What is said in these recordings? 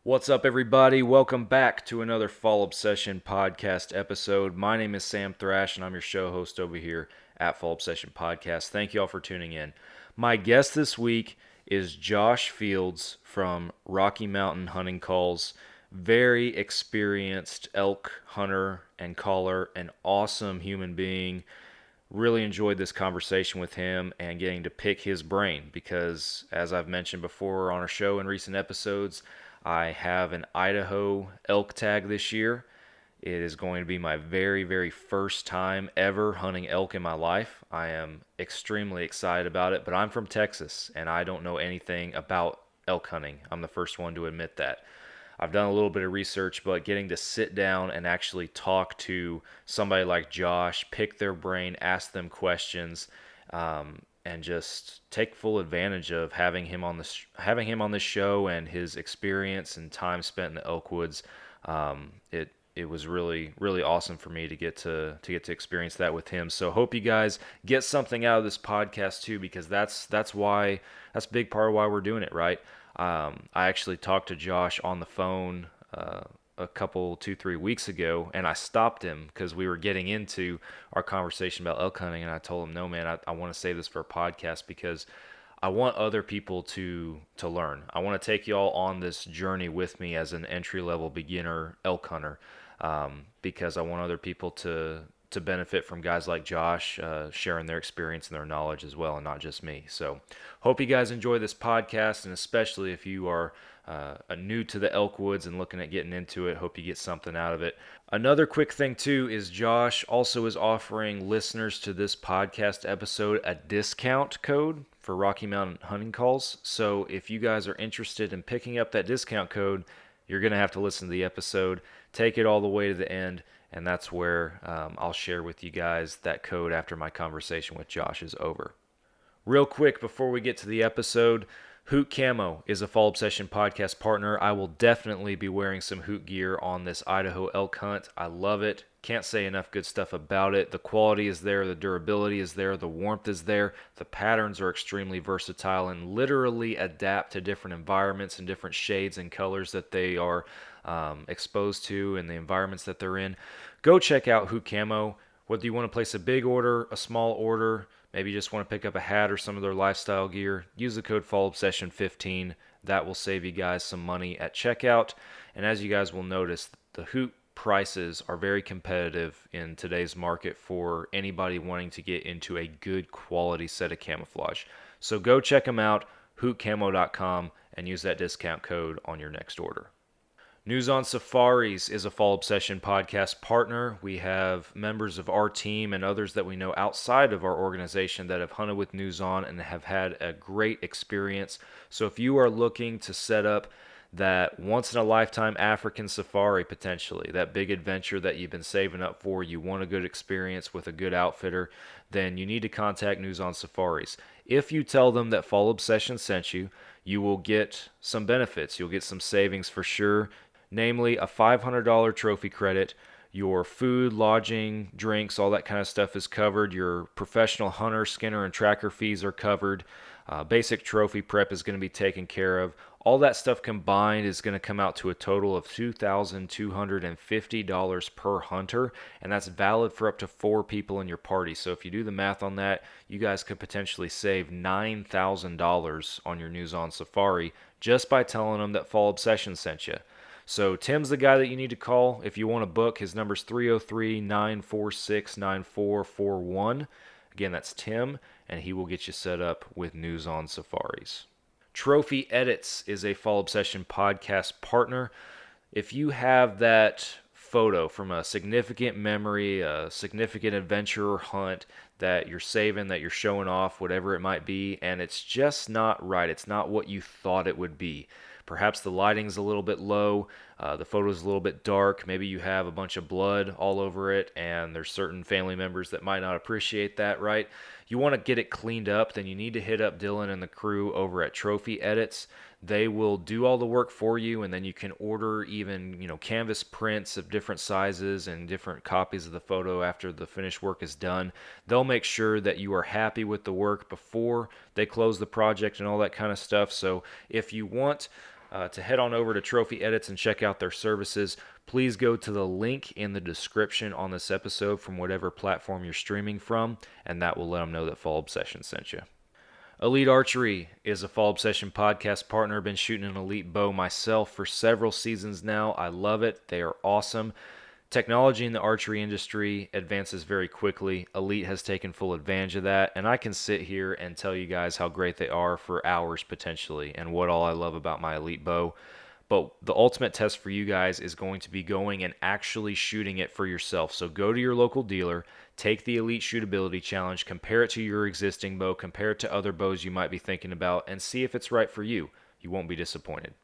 What's up, everybody? Welcome back to another Fall Obsession podcast episode. My name is Sam Thrash, and I'm your show host over here at Fall Obsession Podcast. Thank you all for tuning in. My guest this week is Josh Fields from Rocky Mountain Hunting Calls. Very experienced elk hunter and caller, an awesome human being. Really enjoyed this conversation with him and getting to pick his brain because, as I've mentioned before on our show in recent episodes, I have an Idaho elk tag this year. It is going to be my very, very first time ever hunting elk in my life. I am extremely excited about it, but I'm from Texas and I don't know anything about elk hunting. I'm the first one to admit that. I've done a little bit of research, but getting to sit down and actually talk to somebody like Josh, pick their brain, ask them questions, and just take full advantage of having him on this show and his experience and time spent in the elk woods. It was really awesome for me to get to experience that with him. So hope you guys get something out of this podcast too, because that's a big part of why we're doing it, right? I actually talked to Josh on the phone a couple, 2, 3 weeks ago, and I stopped him because we were getting into our conversation about elk hunting, and I told him, no, man, I want to save this for a podcast because I want other people to learn. I want to take you all on this journey with me as an entry-level beginner elk hunter, because I want other people to benefit from guys like Josh sharing their experience and their knowledge as well, and not just me. So hope you guys enjoy this podcast, and especially if you are new to the elk woods and looking at getting into it, hope you get something out of it. Another quick thing too is Josh also is offering listeners to this podcast episode a discount code for Rocky Mountain Hunting Calls. So if you guys are interested in picking up that discount code, you're going to have to listen to the episode, take it all the way to the end, and that's where I'll share with you guys that code after my conversation with Josh is over. Real quick before we get to the episode, Hoot Camo is a Fall Obsession podcast partner. I will definitely be wearing some Hoot gear on this Idaho elk hunt. I love it. Can't say enough good stuff about it. The quality is there, the durability is there, the warmth is there. The patterns are extremely versatile and literally adapt to different environments and different shades and colors that they are exposed to and the environments that they're in. Go check out Hoot Camo. Whether you want to place a big order, a small order, maybe you just want to pick up a hat or some of their lifestyle gear, use the code FALLOBSESSION15. That will save you guys some money at checkout. And as you guys will notice, the Hoot prices are very competitive in today's market for anybody wanting to get into a good quality set of camouflage. So go check them out, hootcamo.com, and use that discount code on your next order. News on Safaris is a Fall Obsession podcast partner. We have members of our team and others that we know outside of our organization that have hunted with News On and have had a great experience. So if you are looking to set up that once-in-a-lifetime African safari potentially, that big adventure that you've been saving up for, you want a good experience with a good outfitter, then you need to contact News on Safaris. If you tell them that Fall Obsession sent you, you will get some benefits. You'll get some savings for sure. Namely, a $500 trophy credit. Your food, lodging, drinks, all that kind of stuff is covered. Your professional hunter, skinner, and tracker fees are covered. Basic trophy prep is going to be taken care of. All that stuff combined is going to come out to a total of $2,250 per hunter, and that's valid for up to 4 people in your party. So if you do the math on that, you guys could potentially save $9,000 on your News On Safari just by telling them that Fall Obsession sent you. So Tim's the guy that you need to call if you want to book. His number's 303-946-9441. Again, that's Tim, and he will get you set up with News on Safaris. Trophy Edits is a Fall Obsession podcast partner. If you have that photo from a significant memory, a significant adventure or hunt that you're saving, that you're showing off, whatever it might be, and it's just not right, it's not what you thought it would be. Perhaps the lighting's a little bit low, the photo's a little bit dark, maybe you have a bunch of blood all over it, and there's certain family members that might not appreciate that, right? You want to get it cleaned up, then you need to hit up Dylan and the crew over at Trophy Edits. They will do all the work for you, and then you can order even, canvas prints of different sizes and different copies of the photo after the finished work is done. They'll make sure that you are happy with the work before they close the project and all that kind of stuff. So if you want to head on over to Trophy Edits and check out their services. Please go to the link in the description on this episode from whatever platform you're streaming from, and that will let them know that Fall Obsession sent you. Elite Archery is a Fall Obsession podcast partner. Been shooting an elite bow myself for several seasons now. I love it. They are awesome. Technology in the archery industry advances very quickly. Elite has taken full advantage of that, and I can sit here and tell you guys how great they are for hours potentially and what all I love about my Elite bow. But the ultimate test for you guys is going to be going and actually shooting it for yourself. So go to your local dealer, take the Elite Shootability Challenge, compare it to your existing bow, compare it to other bows you might be thinking about, and see if it's right for you. You won't be disappointed.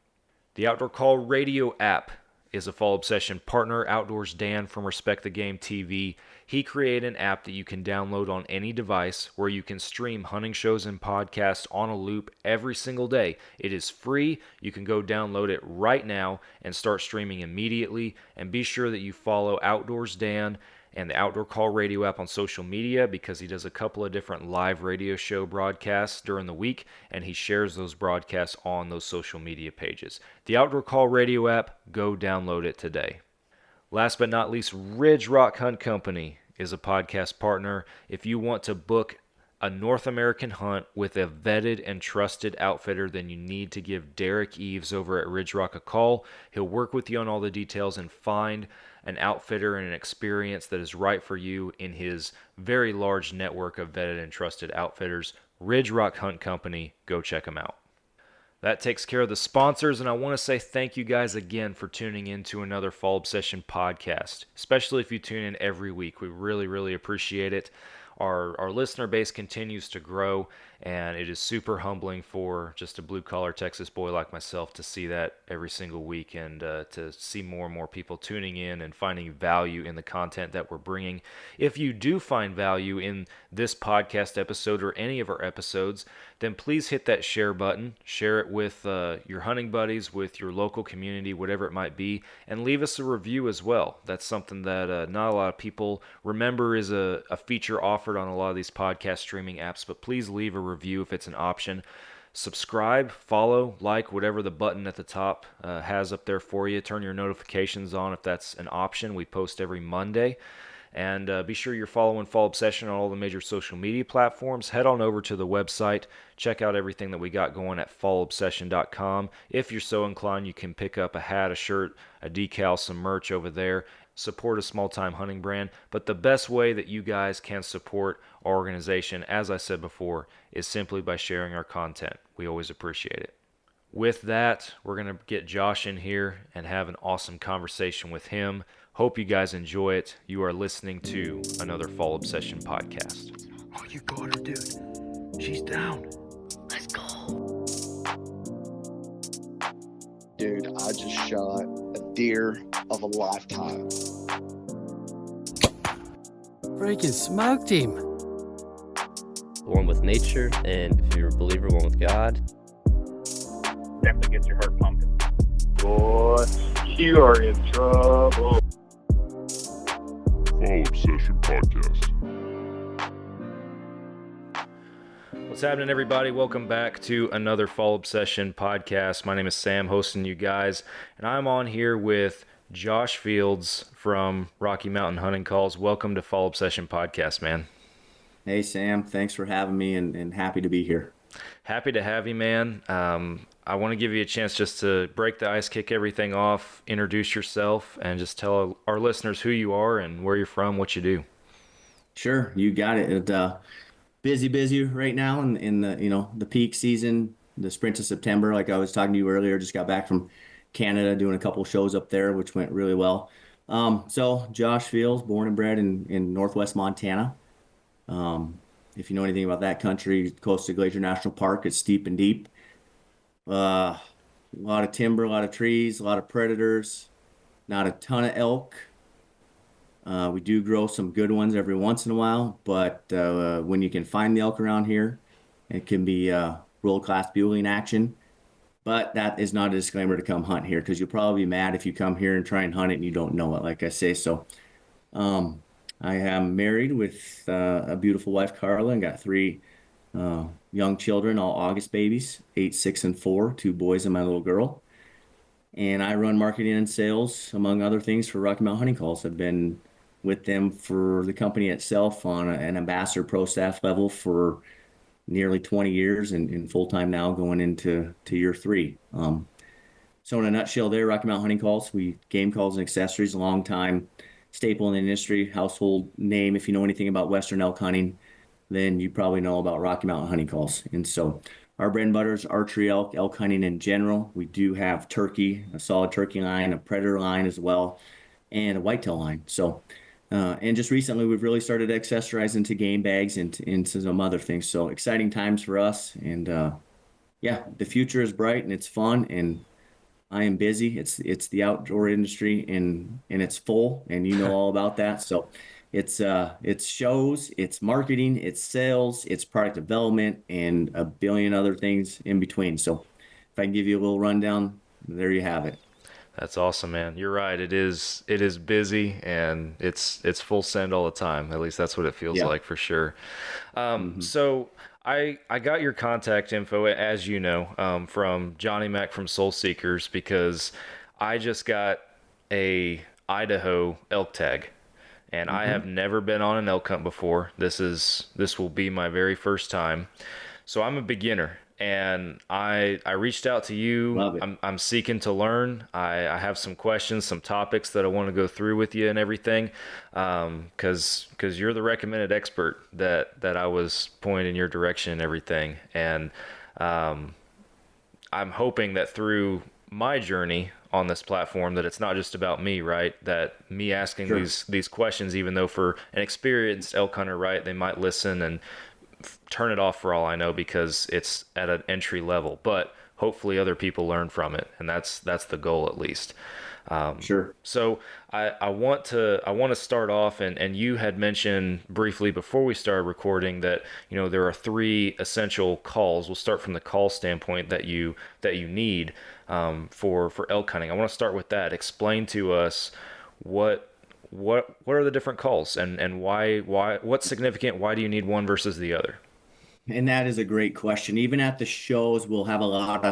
The Outdoor Call Radio app is a Fall Obsession partner. Outdoors Dan from Respect the Game TV. He created an app that you can download on any device where you can stream hunting shows and podcasts on a loop every single day. It is free. You can go download it right now and start streaming immediately. And be sure that you follow Outdoors Dan and the Outdoor Call Radio app on social media, because he does a couple of different live radio show broadcasts during the week, and he shares those broadcasts on those social media pages. The Outdoor Call Radio app, go download it today. Last but not least, Ridge Rock Hunt Company is a podcast partner. If you want to book a North American hunt with a vetted and trusted outfitter, then you need to give Derek Eves over at Ridge Rock a call. He'll work with you on all the details and find an outfitter and an experience that is right for you in his very large network of vetted and trusted outfitters. Ridge Rock Hunt Company, go check them out. That takes care of the sponsors, and I want to say thank you guys again for tuning in to another Fall Obsession podcast, especially if you tune in every week. We really, really appreciate it. Our listener base continues to grow, and it is super humbling for just a blue-collar Texas boy like myself to see that every single week, and to see more and more people tuning in and finding value in the content that we're bringing. If you do find value in this podcast episode or any of our episodes, then please hit that share button. Share it with your hunting buddies, with your local community, whatever it might be, and leave us a review as well. That's something that not a lot of people remember is a feature offered on a lot of these podcast streaming apps, but please leave a review if it's an option. Subscribe, follow, like, whatever the button at the top has up there for you. Turn your notifications on if that's an option. We post every Monday. And be sure you're following Fall Obsession on all the major social media platforms. Head on over to the website. Check out everything that we got going at fallobsession.com. If you're so inclined, you can pick up a hat, a shirt, a decal, some merch over there. Support a small-time hunting brand. But the best way that you guys can support our organization, as I said before, is simply by sharing our content. We always appreciate it. With that, we're going to get Josh in here and have an awesome conversation with him. Hope you guys enjoy it. You are listening to another Fall Obsession podcast. Oh, you got her, dude. She's down. Let's go. Dude, I just shot a deer of a lifetime. Freaking smoked him. One with nature, and if you're a believer, one with God. Definitely gets your heart pumping. Boy, you are in trouble. Fall Obsession Podcast. What's happening, everybody? Welcome back to another Fall Obsession podcast. My name is Sam, hosting you guys, and I'm on here with Josh Fields from Rocky Mountain Hunting Calls. Welcome to Fall Obsession Podcast, man. Hey, Sam. Thanks for having me, and happy to be here. Happy to have you, man. I want to give you a chance just to break the ice, kick everything off, introduce yourself, and just tell our listeners who you are and where you're from, what you do. Sure, you got it. Busy right now in the the peak season, the sprint to September. Like I was talking to you earlier, just got back from Canada doing a couple shows up there, which went really well. So Josh Fields, born and bred in Northwest Montana. If you know anything about that country, close to Glacier National Park, it's steep and deep. A lot of timber, a lot of trees, a lot of predators, not a ton of elk. We do grow some good ones every once in a while, but when you can find the elk around here, it can be world-class buelling action. But that is not a disclaimer to come hunt here, because you'll probably be mad if you come here and try and hunt it and you don't know it, like I say. So I am married with a beautiful wife, Carla, and got three young children, all August babies, 8, 6, and 4, 2 boys and my little girl. and I run marketing and sales, among other things, for Rocky Mountain Hunting Calls. I've been with them for the company itself on an ambassador pro staff level for nearly 20 years and full-time now going into year 3. So in a nutshell there, Rocky Mountain Hunting Calls, we game calls and accessories, a long time staple in the industry, household name. If you know anything about Western elk hunting, then you probably know about Rocky Mountain Hunting Calls. And so our bread and butter is archery elk hunting in general. We do have turkey, a solid turkey line, a predator line as well, and a whitetail line. So, and just recently we've really started to accessorize into game bags and into some other things. So exciting times for us. And yeah, the future is bright and it's fun, and I am busy. It's the outdoor industry and it's full, and you know all about that. So it's shows, it's marketing, it's sales, it's product development, and a billion other things in between. So if I can give you a little rundown, there you have it. That's awesome, man. You're right. It is busy, and it's full send all the time. At least that's what it feels like, for sure. So I got your contact info, as you know, from Johnny Mac from Soul Seekers, because I just got a Idaho elk tag, and I have never been on an elk hunt before. This will be my very first time. So I'm a beginner, and I reached out to you. Love it. I'm seeking to learn. I have some questions, some topics that I want to go through with you and everything, because you're the recommended expert that I was pointing in your direction and everything. And I'm hoping that through my journey on this platform, that it's not just about me, right? That me asking these questions, even though for an experienced elk hunter, right, they might listen and turn it off for all I know because it's at an entry level, but hopefully other people learn from it, and that's the goal, at least. So I want to start off, and you had mentioned briefly before we started recording that, you know, there are 3 essential calls. We'll start from the call standpoint that you need for elk hunting. I want to start with that. Explain to us what are the different calls, and why what's significant? Why do you need one versus the other? And that is a great question. Even at the shows, we'll have a lot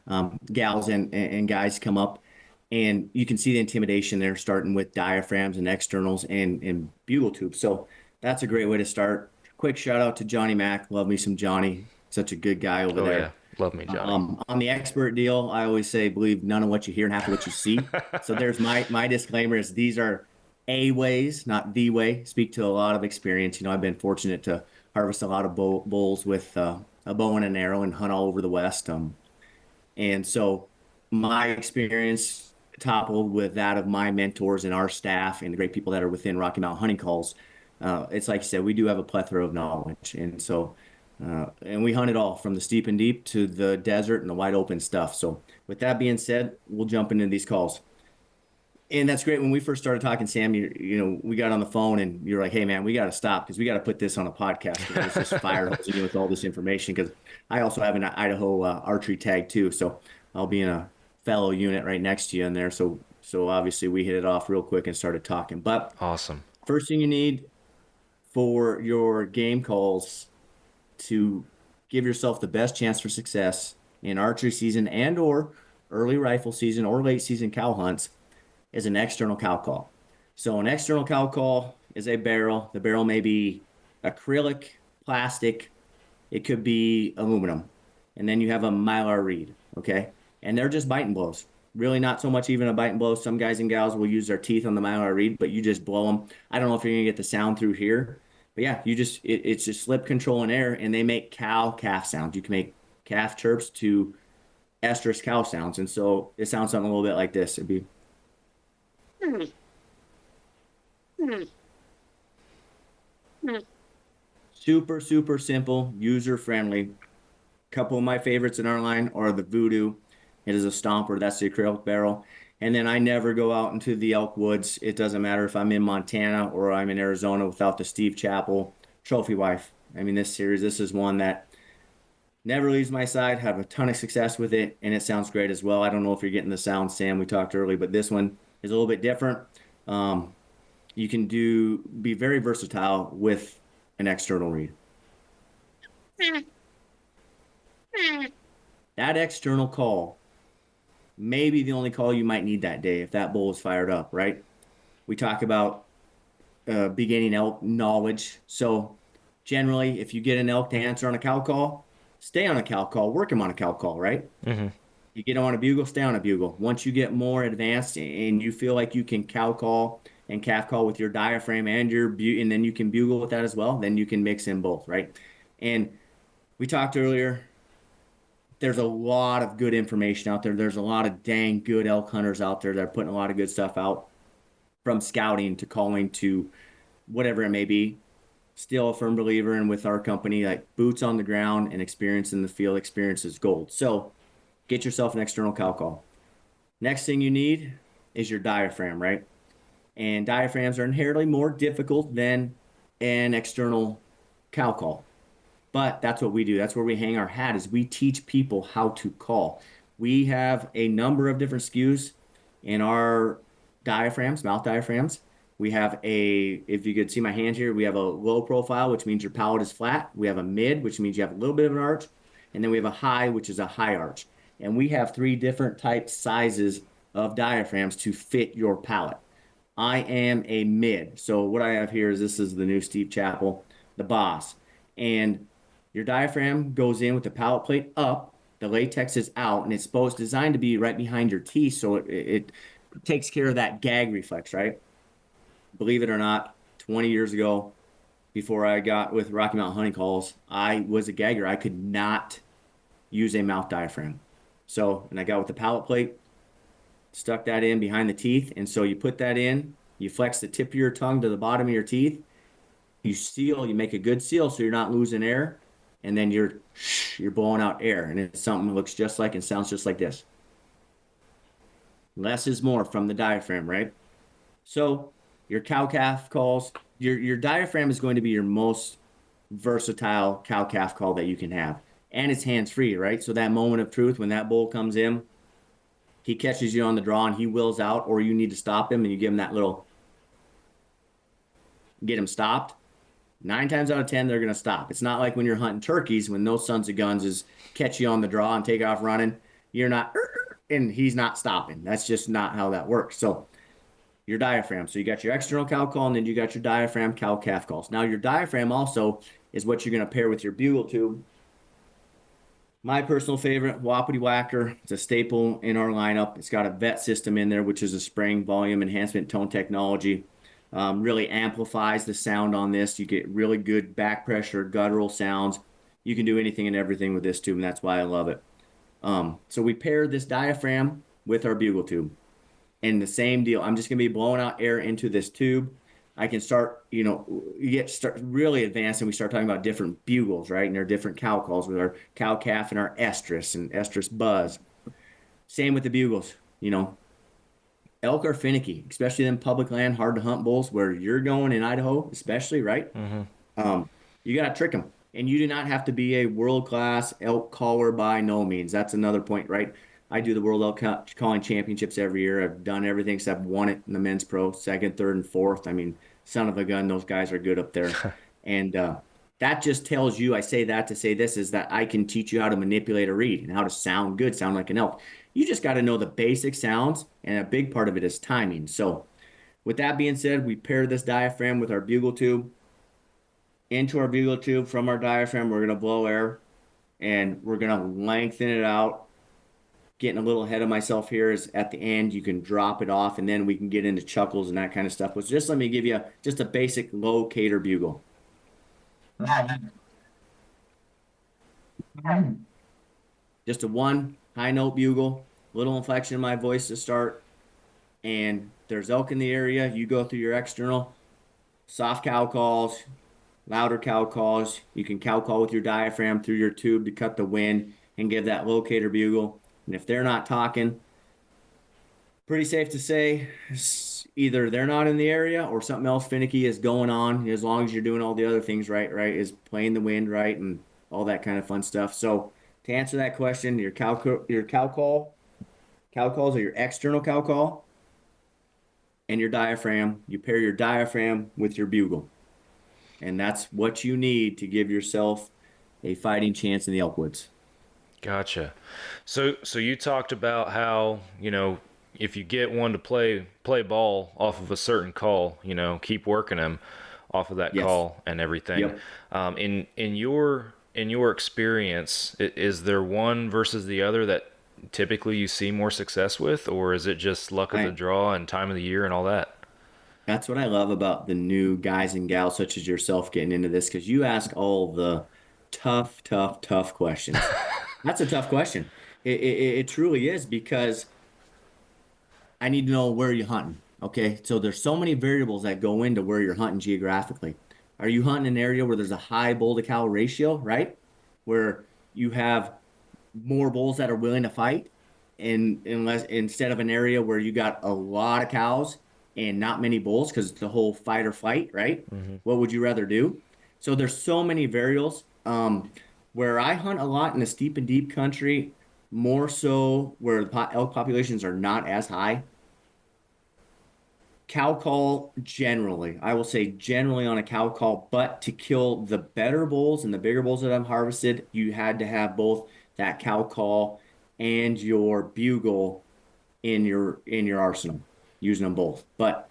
of gals and guys come up, and you can see the intimidation there, starting with diaphragms and externals and bugle tubes. So that's a great way to start. Quick shout out to Johnny Mac. Love me some Johnny. Such a good guy over there. Yeah. Love me, Johnny. On the expert deal, I always say, believe none of what you hear and half of what you see. So there's my disclaimer is these are A ways, not the way. Speak to a lot of experience. You know, I've been fortunate to harvest a lot of bulls with a bow and an arrow and hunt all over the West. And so my experience toppled with that of my mentors and our staff and the great people that are within Rocky Mountain Hunting Calls. It's like you said, we do have a plethora of knowledge. And so, and we hunt it all from the steep and deep to the desert and the wide open stuff. So with that being said, we'll jump into these calls. And that's great. When we first started talking, Sam, you know, we got on the phone and you're like, hey, man, we got to stop because we got to put this on a podcast. It's just fire hosing you with all this information, because I also have an Idaho archery tag too. So I'll be in a fellow unit right next to you in there. So obviously we hit it off real quick and started talking. But awesome. First thing you need for your game calls to give yourself the best chance for success in archery season and or early rifle season or late season cow hunts is an external cow call. So an external cow call is a barrel. The barrel may be acrylic, plastic, it could be aluminum. And then you have a Mylar reed, okay? And they're just biting blows. Really not so much even a bite and blow. Some guys and gals will use their teeth on the Mylar reed, but you just blow them. I don't know if you're gonna get the sound through here, but yeah, it's just slip control in air, and they make cow-calf sounds. You can make calf chirps to estrus cow sounds. And so it sounds something a little bit like this. It'd be super, super simple, user-friendly. A couple of my favorites in our line are the Voodoo. It is a stomper. That's the acrylic barrel. And then I never go out into the elk woods. It doesn't matter if I'm in Montana or I'm in Arizona without the Steve Chappell Trophy Wife. I mean, this is one that never leaves my side. Have a ton of success with it, and it sounds great as well. I don't know if you're getting the sound, Sam. We talked early, but this one is a little bit different. You can be very versatile with an external reed. That external call maybe the only call you might need that day if that bull is fired up, right? We talk about beginning elk knowledge. So generally, if you get an elk to answer on a cow call, stay on a cow call, work him on a cow call, right? Mm-hmm. You get him on a bugle, stay on a bugle. Once you get more advanced and you feel like you can cow call and calf call with your diaphragm and and then you can bugle with that as well, then you can mix in both, right? And we talked earlier, there's a lot of good information out there. There's a lot of dang good elk hunters out there that are putting a lot of good stuff out, from scouting to calling to whatever it may be. Still a firm believer in with our company, like boots on the ground and experience in the field. Experience is gold. So get yourself an external cow call. Next thing you need is your diaphragm, right? And diaphragms are inherently more difficult than an external cow call. But that's what we do. That's where we hang our hat, is we teach people how to call. We have a number of different SKUs in our diaphragms, mouth diaphragms. We have if you could see my hand here, we have a low profile, which means your palate is flat. We have a mid, which means you have a little bit of an arch. And then we have a high, which is a high arch. And we have 3 different types, sizes of diaphragms to fit your palate. I am a mid. So what I have here is, this is the new Steve Chappell, the boss. And your diaphragm goes in with the palate plate up, the latex is out, and it's designed to be right behind your teeth, so it takes care of that gag reflex, right? Believe it or not, 20 years ago, before I got with Rocky Mountain Hunting Calls, I was a gagger. I could not use a mouth diaphragm. So, and I got with the palate plate, stuck that in behind the teeth, and so you put that in, you flex the tip of your tongue to the bottom of your teeth, you seal, you make a good seal so you're not losing air, and then you're blowing out air, and it's something that looks just like and sounds just like this. Less is more from the diaphragm, right? So your cow-calf calls, your diaphragm is going to be your most versatile cow-calf call that you can have. And it's hands-free, right? So that moment of truth, when that bull comes in, he catches you on the draw and he wills out, or you need to stop him and you give him that little, get him stopped. 9 times out of 10, they're going to stop. It's not like when you're hunting turkeys, when those sons of guns is catch you on the draw and take off running. You're not, and he's not stopping. That's just not how that works. So your diaphragm. So you got your external cow call, and then you got your diaphragm cow-calf calls. Now your diaphragm also is what you're going to pair with your bugle tube. My personal favorite, Wapiti Whacker. It's a staple in our lineup. It's got a VET system in there, which is a spring volume enhancement tone technology. Really amplifies the sound on this. You get really good back pressure, guttural sounds. You can do anything and everything with this tube, and that's why I love it. So we pair this diaphragm with our bugle tube. And the same deal. I'm just going to be blowing out air into this tube. I can start, start really advanced, and we start talking about different bugles, right? And there are different cow calls with our cow-calf and our estrus and estrus buzz. Same with the bugles, Elk are finicky, especially in public land, hard to hunt bulls where you're going in Idaho, especially, right? Mm-hmm. You got to trick them. And you do not have to be a world-class elk caller by no means. That's another point, right? I do the World Elk Calling Championships every year. I've done everything except won it in the men's pro, 2nd, 3rd, and 4th. I mean, son of a gun, those guys are good up there. And that just tells you, I say that to say this, is that I can teach you how to manipulate a reed and how to sound good, sound like an elk. You just got to know the basic sounds, and a big part of it is timing. So with that being said, we pair this diaphragm with our bugle tube. Into our bugle tube from our diaphragm, we're going to blow air, and we're going to lengthen it out. Getting a little ahead of myself here is at the end, you can drop it off, and then we can get into chuckles and that kind of stuff. But just let me give you just a basic locator bugle. Just a 1 high note bugle, little inflection in my voice to start. And there's elk in the area. You go through your external soft cow calls, louder cow calls. You can cow call with your diaphragm through your tube to cut the wind and give that locator bugle. And if they're not talking, pretty safe to say either they're not in the area or something else finicky is going on, as long as you're doing all the other things right, is playing the wind right and all that kind of fun stuff. So to answer that question, your cow calls are your external cow call and your diaphragm. You pair your diaphragm with your bugle. And that's what you need to give yourself a fighting chance in the elk woods. Gotcha. So you talked about how, if you get one to play ball off of a certain call, keep working them off of that Yes. call and everything. Yep. In your experience, is there one versus the other that typically you see more success with, or is it just luck of the draw and time of the year and all that? That's what I love about the new guys and gals such as yourself getting into this, because you ask all the tough questions. That's a tough question. It truly is, because I need to know where you're hunting. Okay, so there's so many variables that go into where you're hunting geographically. Are you hunting an area where there's a high bull to cow ratio, right? Where you have more bulls that are willing to fight, and instead of an area where you got a lot of cows and not many bulls, because it's the whole fight or flight, right? What would you rather do? So there's so many variables. Where I hunt a lot in the steep and deep country, more so where the elk populations are not as high. Cow call generally, I will say generally on a cow call, but to kill the better bulls and the bigger bulls that I've harvested, you had to have both that cow call and your bugle in your arsenal, using them both. But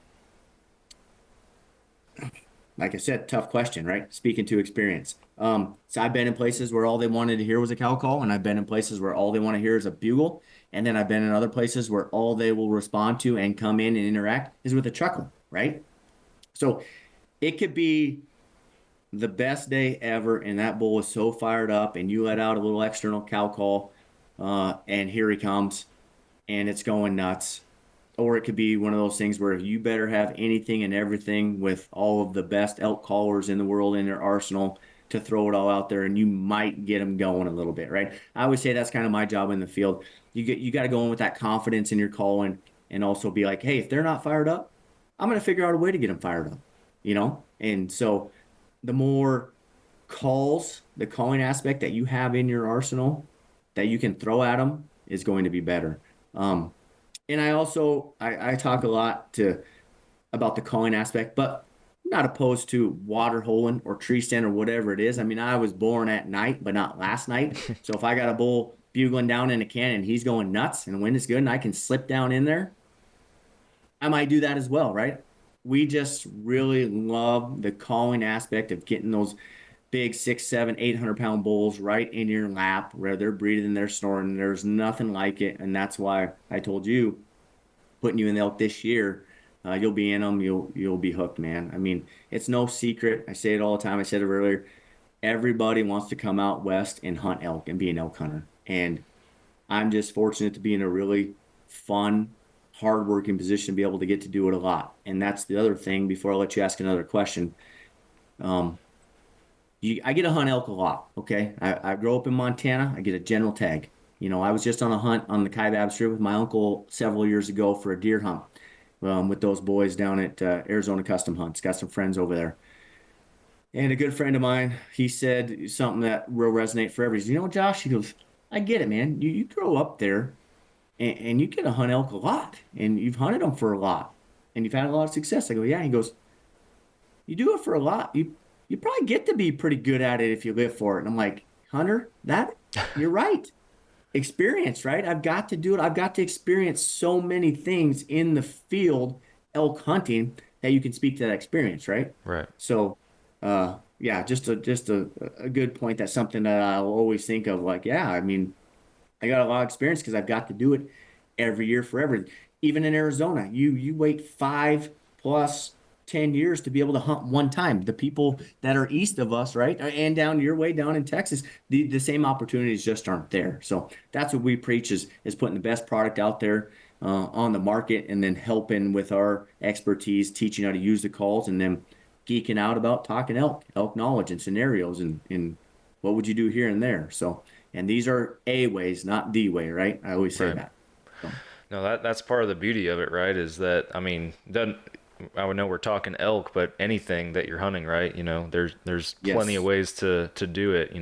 like I said, tough question, right? Speaking to experience. So I've been in places where all they wanted to hear was a cow call, and I've been in places where all they want to hear is a bugle. And then I've been in other places where all they will respond to and come in and interact is with a chuckle, right? So it could be the best day ever, and that bull is so fired up, and you let out a little external cow call, and here he comes, and it's going nuts. Or it could be one of those things where you better have anything and everything with all of the best elk callers in the world in their arsenal to throw it all out there, and you might get them going a little bit, right? I always say that's kind of my job in the field. You got to go in with that confidence in your calling, and also be like, hey, if they're not fired up, I'm going to figure out a way to get them fired up, And so the more calls, the calling aspect that you have in your arsenal that you can throw at them is going to be better. And I also, I talk a lot about the calling aspect, but I'm not opposed to water holing or tree stand or whatever it is. I mean, I was born at night, but not last night. So if I got a bull bugling down in a canyon and he's going nuts and the wind is good and I can slip down in there, I might do that as well, right? We just really love the calling aspect of getting those big 6, 7, 800-pound bulls right in your lap where they're breathing and they're snoring. There's nothing like it, and that's why I told you, putting you in the elk this year, you'll be in them. You'll be hooked, man. I mean, it's no secret. I say it all the time. I said it earlier. Everybody wants to come out west and hunt elk and be an elk hunter, and I'm just fortunate to be in a really fun, hard-working position to be able to get to do it a lot. And that's the other thing. Before I let you ask another question, I get to hunt elk a lot, okay? I grew up in Montana. I get a general tag. I was just on a hunt on the Kaibab Strip with my uncle several years ago for a deer hunt with those boys down at Arizona Custom Hunts. Got some friends over there. And a good friend of mine, he said something that will resonate forever. He said, Josh, he goes, I get it, man. You grow up there and you get to hunt elk a lot. And you've hunted them for a lot. And you've had a lot of success. I go, yeah. He goes, you do it for a lot. You probably get to be pretty good at it if you live for it. And I'm like, Hunter, you're right. Experience, right? I've got to do it. I've got to experience so many things in the field, elk hunting, that you can speak to that experience, right? Right. So, yeah, just a good point. That's something that I'll always think of. Like, yeah, I mean, I got a lot of experience because I've got to do it every year forever. Even in Arizona, you wait 5+ 10 years to be able to hunt one time. The people that are east of us, right, and down your way down in Texas, the same opportunities just aren't there. So that's what we preach is putting the best product out there on the market, and then helping with our expertise, teaching how to use the calls, and then geeking out about talking elk knowledge and scenarios and what would you do here and there. So, and these are A ways, not the way, right? I always say Right. that. So. No, that's part of the beauty of it, right? Is that, I mean, I would know we're talking elk, but anything that you're hunting, right? There's plenty of ways to do it,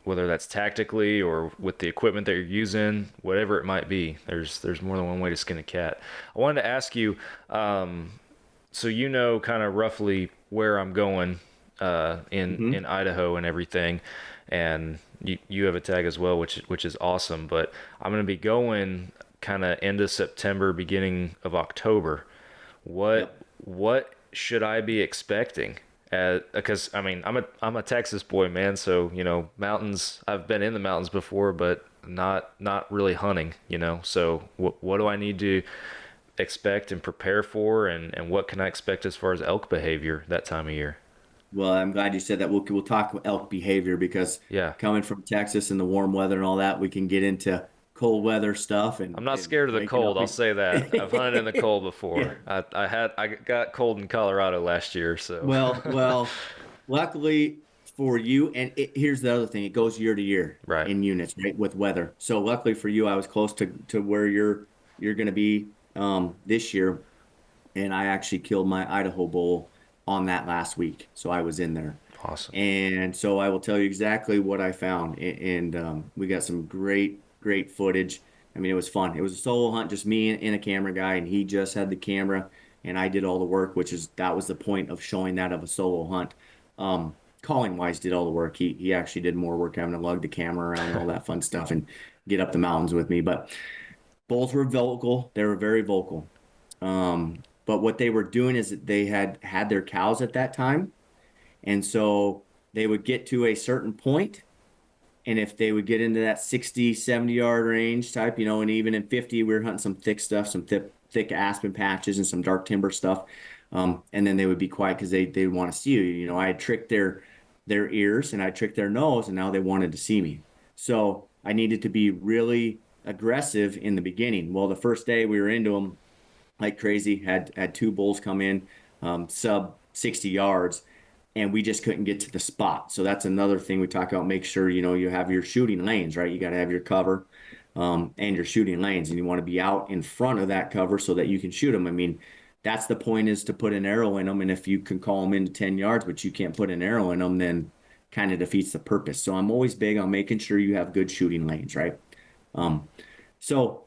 whether that's tactically or with the equipment that you're using, whatever it might be. There's more than one way to skin a cat. I wanted to ask you, so kind of roughly where I'm going in Idaho and everything. and you have a tag as well, which is awesome. But I'm going to be going kind of end of September, beginning of October. What should I be expecting? Because I mean, I'm a Texas boy, man. So mountains. I've been in the mountains before, but not really hunting. So what do I need to expect and prepare for, and what can I expect as far as elk behavior that time of year? Well, I'm glad you said that. We'll talk elk behavior because Yeah. coming from Texas and the warm weather and all that, we can get into cold weather stuff. And I'm not scared of the waking cold. up I'll say that. I've hunted in the cold before. Yeah. I got cold in Colorado last year, so. Well, luckily for you, and here's the other thing: it goes year to year, Right. in units, right, with weather. So luckily for you, I was close to where you're going to be this year, and I actually killed my Idaho bull on that last week, so I was in there. Awesome. And so I will tell you exactly what I found, and we got some great footage. I mean, it was fun. It was a solo hunt, just me and a camera guy, and he just had the camera, and I did all the work, that was the point of showing that of a solo hunt. Calling wise did all the work. He actually did more work having to lug the camera around and all that fun stuff and get up the mountains with me. But bulls were vocal. They were very vocal. But what they were doing is that they had their cows at that time. And so they would get to a certain point, and if they would get into that 60, 70-yard range type, and even in 50, we were hunting some thick stuff, some thick aspen patches and some dark timber stuff. And then they would be quiet because they'd want to see you. I had tricked their ears and I tricked their nose, and now they wanted to see me. So I needed to be really aggressive in the beginning. Well, the first day we were into them like crazy, had two bulls come in, sub 60 yards, and we just couldn't get to the spot. So that's another thing we talk about. Make sure, you have your shooting lanes, right? You got to have your cover and your shooting lanes, and you want to be out in front of that cover so that you can shoot them. I mean, that's the point, is to put an arrow in them. And if you can call them into 10 yards, but you can't put an arrow in them, then kind of defeats the purpose. So I'm always big on making sure you have good shooting lanes, right? So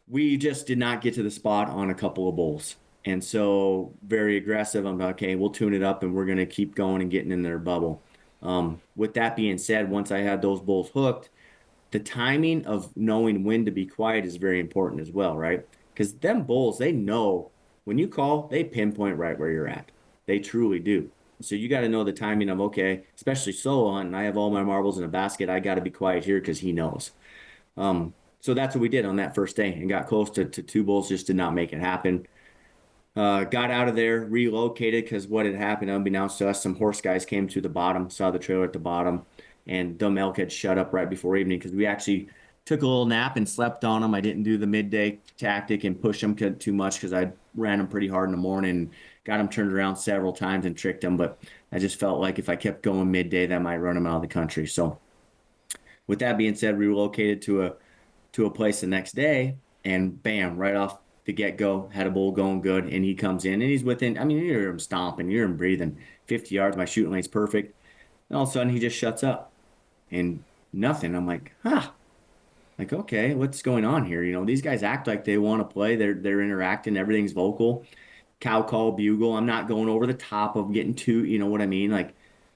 we just did not get to the spot on a couple of bulls. And so very aggressive. I'm like, okay, we'll tune it up and we're going to keep going and getting in their bubble. With that being said, once I had those bulls hooked, the timing of knowing when to be quiet is very important as well, right? Because them bulls, they know when you call, they pinpoint right where you're at. They truly do. So you got to know the timing of, okay, especially solo hunting, I have all my marbles in a basket. I got to be quiet here because he knows. So that's what we did on that first day, and got close to two bulls, just did not make it happen. Got out of there, relocated, because what had happened, unbeknownst to us, some horse guys came to the bottom, saw the trailer at the bottom, and them elk had shut up right before evening, because we actually took a little nap and slept on them. I didn't do the midday tactic and push them too much, because I ran them pretty hard in the morning and got them turned around several times and tricked them, but I just felt like if I kept going midday, that might run them out of the country. So with that being said, we relocated to a place the next day, and bam, right off the get-go, had a bull going good, and he comes in, and he's within, I mean, you hear him stomping, you hear him breathing, 50 yards, my shooting lane's perfect, and all of a sudden, he just shuts up, and nothing. I'm like, like, okay, what's going on here? These guys act like they want to play, they're interacting, everything's vocal, cow call, bugle, I'm not going over the top of getting too, you know what I mean, like,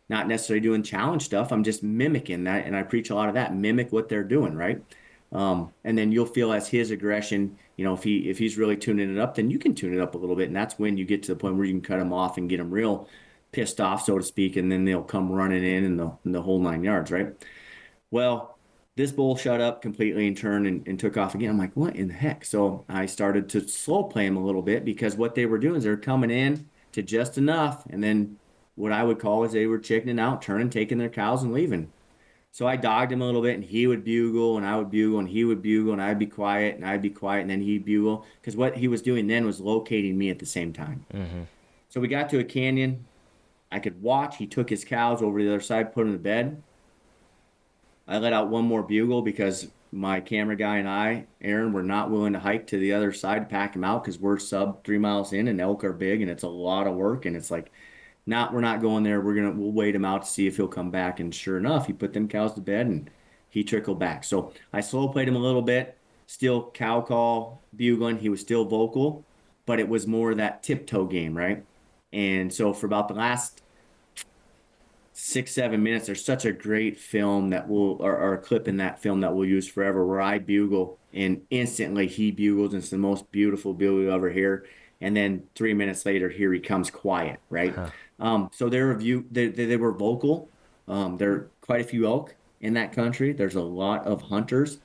not necessarily doing challenge stuff, I'm just mimicking that, and I preach a lot of that, mimic what they're doing, right? And then you'll feel as his aggression, if he's really tuning it up, then you can tune it up a little bit. And that's when you get to the point where you can cut him off and get him real pissed off, so to speak. And then they'll come running in the whole 9 yards, right? Well, this bull shut up completely and turned and took off again. I'm like, what in the heck? So I started to slow play him a little bit, because what they were doing is they're coming in to just enough. And then what I would call is they were chickening out, turning, taking their cows and leaving. So I dogged him a little bit, and he would bugle, and I would bugle, and he would bugle, and I'd be quiet, and I'd be quiet, and then he'd bugle. Because what he was doing then was locating me at the same time. Mm-hmm. So we got to a canyon. I could watch. He took his cows over to the other side, put them to bed. I let out one more bugle because my camera guy and I, Aaron, were not willing to hike to the other side to pack him out, because we're sub 3 miles in, and elk are big, and it's a lot of work, and it's like, we're not going there. We'll wait him out to see if he'll come back. And sure enough, he put them cows to bed and he trickled back. So I slow played him a little bit, still cow call, bugling. He was still vocal, but it was more that tiptoe game, right? And so for about the last 6-7 minutes. There's such a great film that or a clip in that film that we'll use forever, where I bugle and instantly he bugles, and it's the most beautiful bugle you'll ever hear. And then 3 minutes later, here he comes quiet, right? So they were vocal. There are quite a few elk in that country. There's a lot of hunters.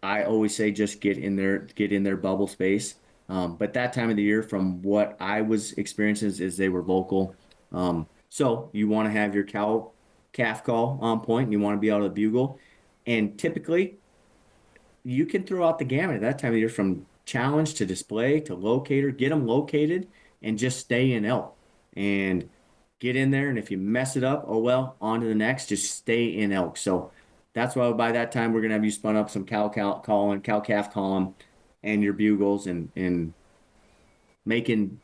I always say just get in their bubble space. But that time of the year, from what I was experiencing, is they were vocal. So you want to have your calf call on point, and you want to be able to bugle. And typically, you can throw out the gamut at that time of year, from challenge to display to locator. Get them located and just stay in elk and get in there. And if you mess it up, oh well, on to the next. Just stay in elk. So that's why by that time we're gonna have you spun up some cow calf calling, and your bugles, and making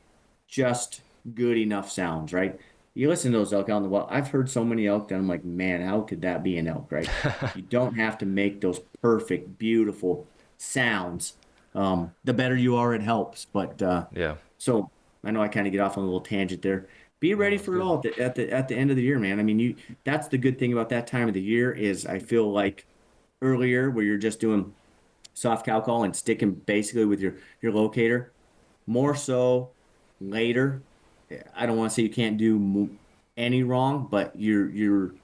just good enough sounds, right? You listen to those elk out in the wild. I've heard so many elk that I'm like, man, how could that be an elk, right? You don't have to make those perfect, beautiful sounds. The better you are, it helps. But Yeah. so I know I kind of get off on a little tangent there. Be ready for it all at the end of the year, man. I mean, that's the good thing about that time of the year, is I feel like earlier, where you're just doing soft cow call and sticking basically with your locator. More so later, I don't want to say you can't do any wrong, but you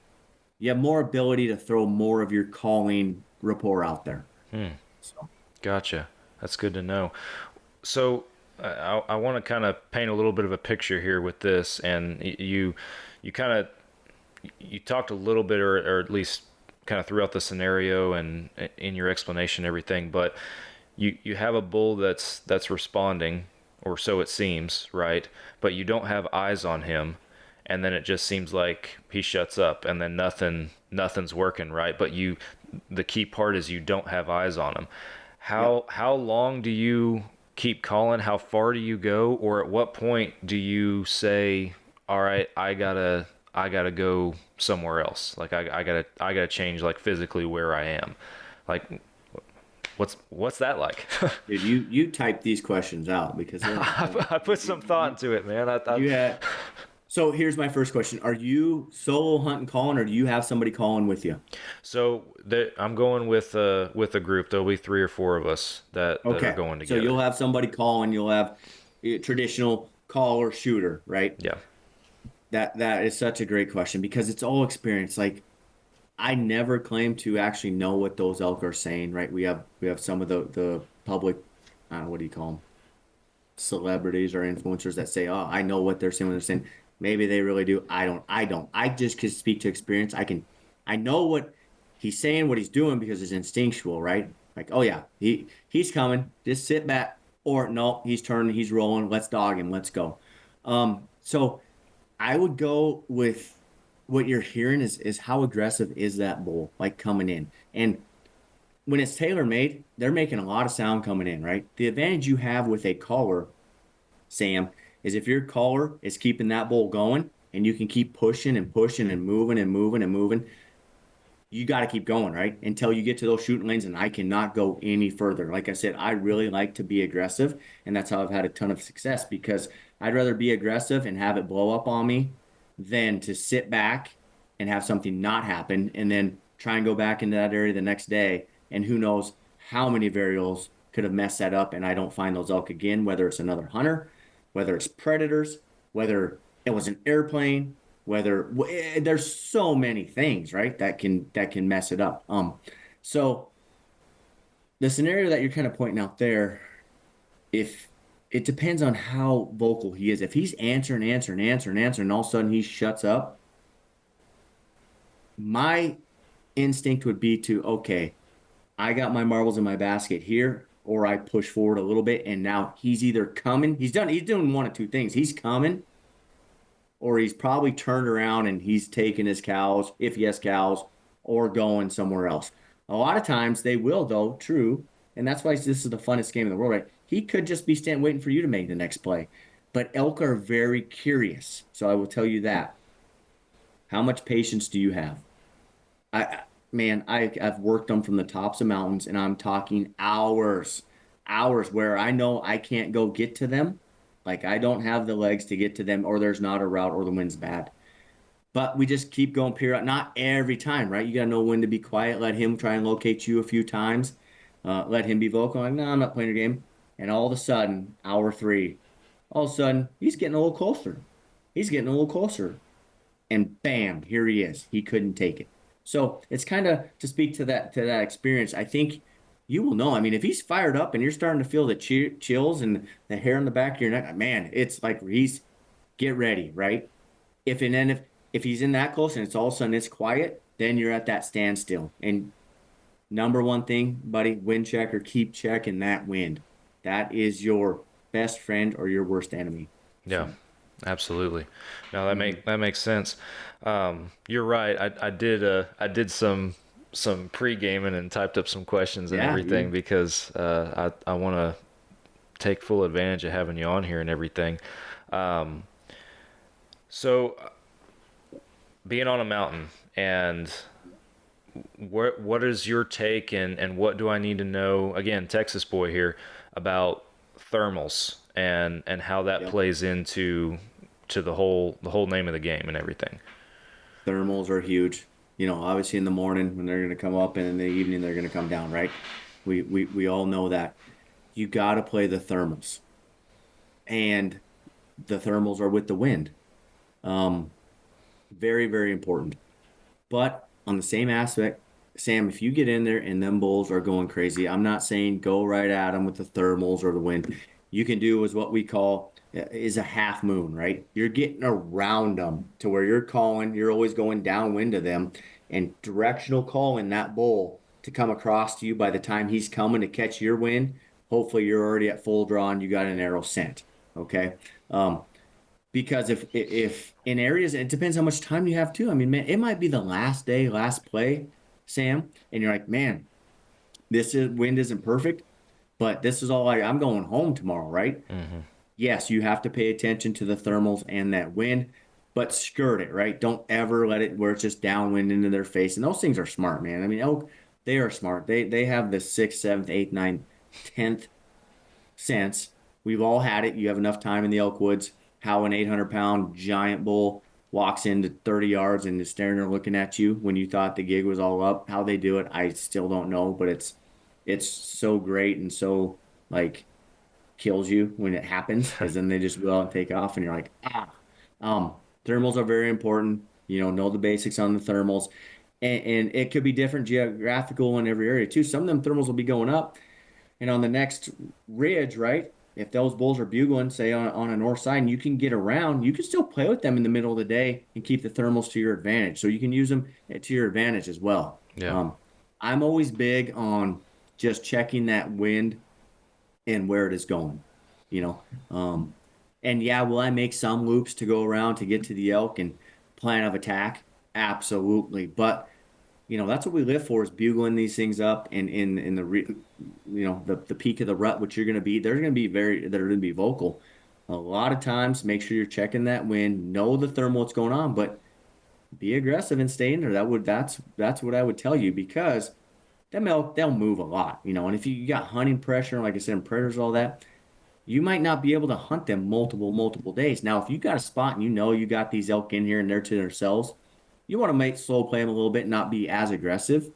have more ability to throw more of your calling rapport out there. So. Gotcha. That's good to know. So I want to kind of paint a little bit of a picture here with this, and you talked a little bit, or at least kind of throughout the scenario and in your explanation and everything, but you have a bull that's responding, or so it seems, right? But you don't have eyes on him, and then it just seems like he shuts up, and then nothing's working, right? But the key part is you don't have eyes on him. How long do you keep calling? How far do you go? Or at what point do you say, all right, I gotta go somewhere else? Like I gotta change, like, physically where I am. Like, what's that like? Dude, you type these questions out, because I put some thought into it, man. So here's my first question: are you solo hunting calling, or do you have somebody calling with you? So I'm going with a group. There'll be 3 or 4 of us that are going together. So you'll have somebody calling. You'll have a traditional caller shooter, right? Yeah. That is such a great question, because it's all experience. Like, I never claim to actually know what those elk are saying, right? We have some of the public, I don't know, what do you call them? Celebrities or influencers that say, oh, I know what they're saying when they're saying. Maybe they really do. I don't. I just can speak to experience. I know what he's saying, what he's doing, because it's instinctual, right? Like, oh yeah, he's coming. Just sit back. Or no, he's turning, he's rolling. Let's dog him. Let's go. So I would go with what you're hearing is how aggressive is that bull, like, coming in. And when it's tailor-made, they're making a lot of sound coming in, right? The advantage you have with a caller, Sam, is if your caller is keeping that bull going, and you can keep pushing and pushing and moving and moving and moving, you got to keep going, right? Until you get to those shooting lanes, and I cannot go any further. Like I said, I really like to be aggressive, and that's how I've had a ton of success, because I'd rather be aggressive and have it blow up on me than to sit back and have something not happen and then try and go back into that area the next day. And who knows how many variables could have messed that up, and I don't find those elk again, whether it's another hunter, whether it's predators, whether it was an airplane, there's so many things, right, that can mess it up. So the scenario that you're kind of pointing out there, if it depends on how vocal he is. If he's answering, and all of a sudden he shuts up, my instinct would be to, okay, I got my marbles in my basket here, or I push forward a little bit, and now he's either coming, he's doing one of two things. He's coming, or he's probably turned around and he's taking his cows, if he has cows, or going somewhere else. A lot of times they will, though, true, and that's why this is the funnest game in the world, right? He could just be standing waiting for you to make the next play. But elk are very curious, so I will tell you that. How much patience do you have? I've worked them from the tops of mountains, and I'm talking hours where I know I can't go get to them. Like, I don't have the legs to get to them, or there's not a route, or the wind's bad. But we just keep going period. Not every time, right? You got to know when to be quiet. Let him try and locate you a few times. Let him be vocal. Like, no, I'm not playing your game. And all of a sudden, hour 3, all of a sudden, he's getting a little closer. He's getting a little closer. And bam, here he is. He couldn't take it. So it's kind of to speak to that experience. I think you will know. I mean, if he's fired up and you're starting to feel the chills and the hair on the back of your neck, man, it's like get ready, right? If he's in that close and it's all of a sudden it's quiet, then you're at that standstill. And number one thing, buddy, wind check or keep checking that wind. That is your best friend or your worst enemy. Yeah, absolutely. No, that makes sense. You're right. I did some pre-gaming and typed up some questions and everything because I want to take full advantage of having you on here and everything. So being on a mountain, and what is your take and what do I need to know, again, Texas boy here, about thermals and how that plays into the whole name of the game and everything? Thermals are huge. You know, obviously in the morning when they're going to come up, and in the evening they're going to come down, right? We all know that. You got to play the thermals. And the thermals are with the wind. Very, very important. But on the same aspect, Sam, if you get in there and them bulls are going crazy, I'm not saying go right at them with the thermals or the wind. You can do is what we call is a half moon, right? You're getting around them to where you're always going downwind to them and directional calling that bull to come across to you by the time he's coming to catch your wind. Hopefully you're already at full draw and you got an arrow sent. Okay. Because if in areas, it depends how much time you have too. I mean, man, it might be the last day, last play, Sam, and you're like, man, wind isn't perfect, but this is all I'm going home tomorrow, right? Mm-hmm. Yes, you have to pay attention to the thermals and that wind, but skirt it, right? Don't ever let it where it's just downwind into their face. And those things are smart, man. I mean, elk, they are smart. They have the 6th, 7th, 8th, 9th, 10th sense. We've all had it. You have enough time in the elk woods. How an 800-pound giant bull walks into 30 yards and is staring there looking at you when you thought the gig was all up. How they do it, I still don't know, but it's so great and so like kills you when it happens, because then they just go out and take off and you're like, thermals are very important. Know the basics on the thermals, and it could be different geographical in every area too. Some of them thermals will be going up, and on the next ridge, right? If those bulls are bugling, say on a north side, and you can get around, you can still play with them in the middle of the day and keep the thermals to your advantage. So you can use them to your advantage as well. Yeah. I'm always big on just checking that wind and where it is going, and yeah, will I make some loops to go around to get to the elk and plan of attack? Absolutely. But, that's what we live for, is bugling these things up and in the peak of the rut, which they're going to be vocal. A lot of times, make sure you're checking that wind, know the thermal, what's going on, but be aggressive and stay in there. That's what I would tell you, because them elk, they'll move a lot, and if you got hunting pressure, like I said, and predators, all that, you might not be able to hunt them multiple days. Now, if you got a spot and you got these elk in here and they're to themselves, you want to slow play them a little bit and not be as aggressive.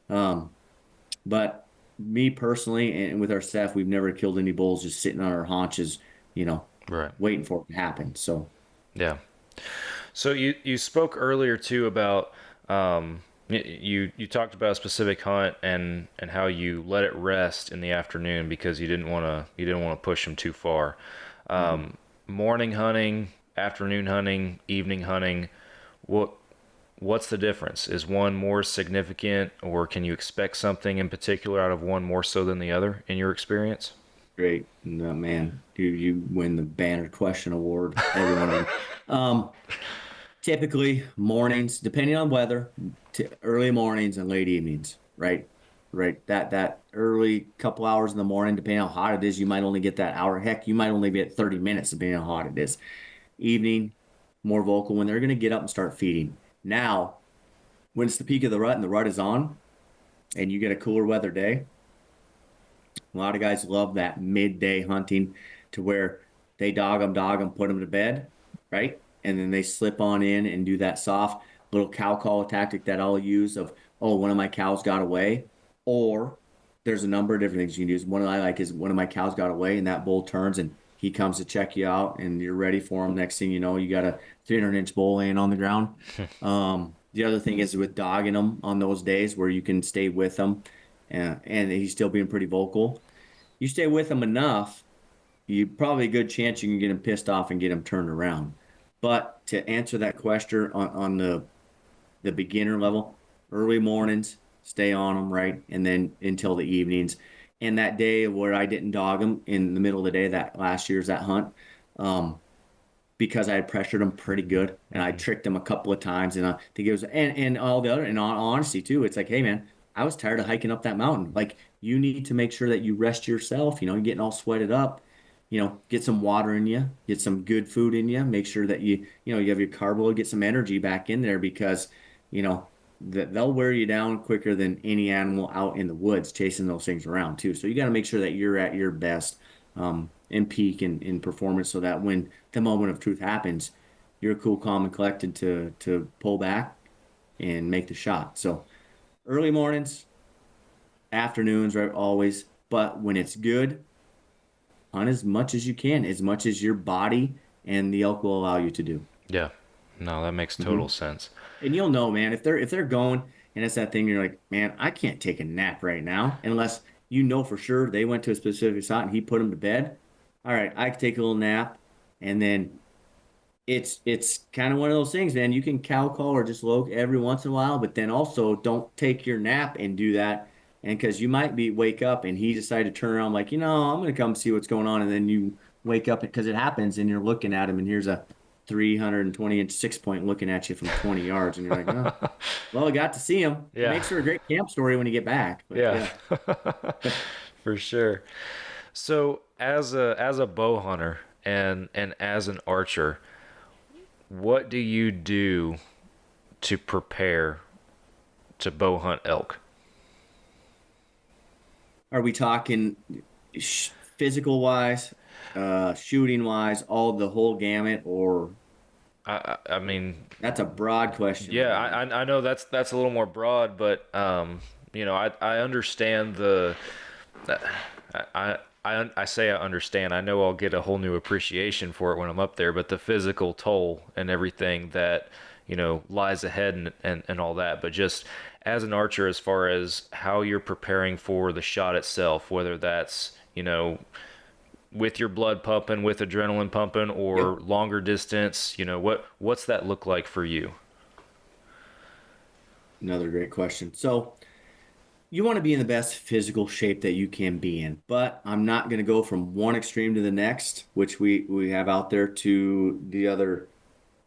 But me personally, and with our staff, we've never killed any bulls just sitting on our haunches, right, waiting for it to happen. So, yeah. So you spoke earlier too about you talked about a specific hunt and how you let it rest in the afternoon because you didn't want to push them too far. Morning hunting, afternoon hunting, evening hunting, what's the difference? Is one more significant, or can you expect something in particular out of one more so than the other in your experience? Great. No, man, you win the Banner Question Award, everyone. Typically mornings, depending on weather, early mornings and late evenings, right? That early couple hours in the morning, depending on how hot it is, you might only get that hour. Heck, you might only get 30 minutes depending on how hot it is. Evening, more vocal when they're going to get up and start feeding. Now, when it's the peak of the rut and the rut is on and you get a cooler weather day, a lot of guys love that midday hunting to where they dog them, put them to bed, right? and then they slip on in and do that soft little cow call tactic that I'll use of, oh, one of my cows got away. Or there's a number of different things you can use. One I like is one of my cows got away, and that bull turns and he comes to check you out, and you're ready for him. Next thing you know, you got a 300-inch bull laying on the ground. The other thing is with dogging them on those days where you can stay with them, and he's still being pretty vocal. You stay with him enough, you probably a good chance you can get him pissed off and get him turned around. But to answer that question on the beginner level, early mornings, stay on them, right? And then until the evenings. And that day where I didn't dog him in the middle of the day, that last year's that hunt, because I had pressured him pretty good and I tricked him a couple of times, and I think it was, and all the other, and on honesty too, it's like, hey man, I was tired of hiking up that mountain. Like, you need to make sure that you rest yourself, you're getting all sweated up, get some water in you, get some good food in you, make sure that you have your carb load, get some energy back in there, because, they'll wear you down quicker than any animal out in the woods chasing those things around too. So you got to make sure that you're at your best, and peak in performance, so that when the moment of truth happens, you're cool, calm, and collected to pull back and make the shot. So early mornings, afternoons, right, always. But when it's good, hunt as much as you can, as much as your body and the elk will allow you to do. Yeah. No, that makes total sense. And you'll know, man, if they're going and it's that thing, you're like, man, I can't take a nap right now unless you know for sure they went to a specific spot and he put them to bed. All right, I can take a little nap, and then it's kind of one of those things, man. You can cow call or just loc every once in a while, but then also don't take your nap and do that, and because you might wake up and he decided to turn around like, I'm gonna come see what's going on, and then you wake up because it happens, and you're looking at him, and here's a 320-inch 6-point looking at you from 20 yards, and you're like, oh, well, I got to see him. Yeah. It makes for a great camp story when you get back. But, yeah. For sure. So as a bow hunter and as an archer, what do you do to prepare to bow hunt elk? Are we talking physical wise, shooting wise, all the whole gamut, or? I mean, that's a broad question. Yeah, I know that's a little more broad, but I understand I say I understand. I know I'll get a whole new appreciation for it when I'm up there, but the physical toll and everything that lies ahead and all that. But just as an archer, as far as how you're preparing for the shot itself, whether that's with your blood pumping, with adrenaline pumping, or longer distance, what's that look like for you? Another great question. So you want to be in the best physical shape that you can be in, but I'm not going to go from one extreme to the next, which we have out there, to the other,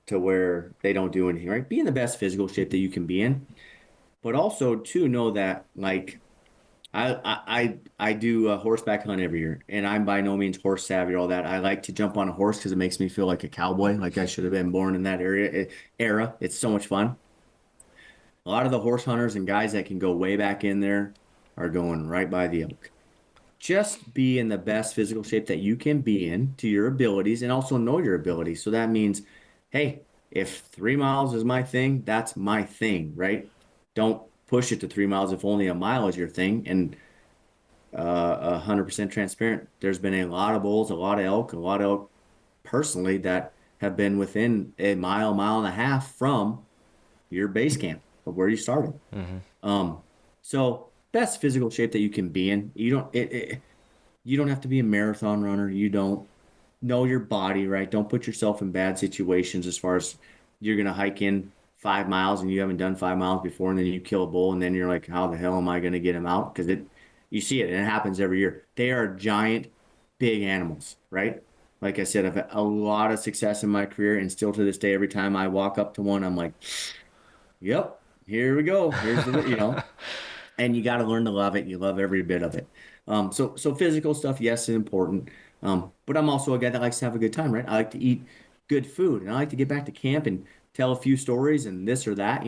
to where they don't do anything, right? Be in the best physical shape that you can be in, but also to know that, like, I do a horseback hunt every year, and I'm by no means horse savvy or all that. I like to jump on a horse because it makes me feel like a cowboy, like I should have been born in that era. It's so much fun. A lot of the horse hunters and guys that can go way back in there are going right by the elk. Just be in the best physical shape that you can be in to your abilities, and also know your abilities. So that means, hey, if 3 miles is my thing, that's my thing, right? Don't push it to 3 miles if only a mile is your thing. And 100% transparent, there's been a lot of bulls, a lot of elk personally that have been within a mile and a half from your base camp of where you started. So best physical shape that you can be in. You don't have to be a marathon runner. You don't know your body, right? Don't put yourself in bad situations as far as you're going to hike in 5 miles and you haven't done 5 miles before, and then you kill a bull, and then you're like, how the hell am I going to get him out? Because you see it, and it happens every year. They are giant, big animals, right? Like I said, I've had a lot of success in my career, and still to this day, every time I walk up to one, I'm like, yep, here we go. Here's the, and you got to learn to love it. You love every bit of it. So physical stuff, yes, is important. But I'm also a guy that likes to have a good time, right? I like to eat good food, and I like to get back to camp and tell a few stories and this or that,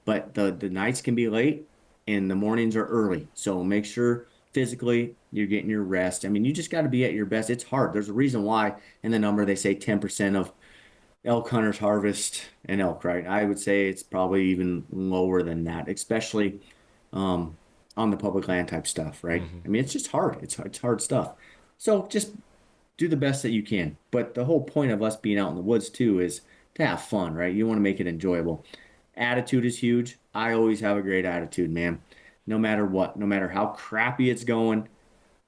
but the nights can be late and the mornings are early. So make sure physically you're getting your rest. I mean, you just got to be at your best. It's hard. There's a reason why in the number they say 10% elk hunters harvest an elk, right? I would say it's probably even lower than that, especially um, on the public land type stuff, right? I mean, it's just hard. It's hard stuff. So just do the best that you can. But the whole point of us being out in the woods too is to have fun, right? You want to make it enjoyable. Attitude is huge. I always have a great attitude, man. No matter what, no matter how crappy it's going,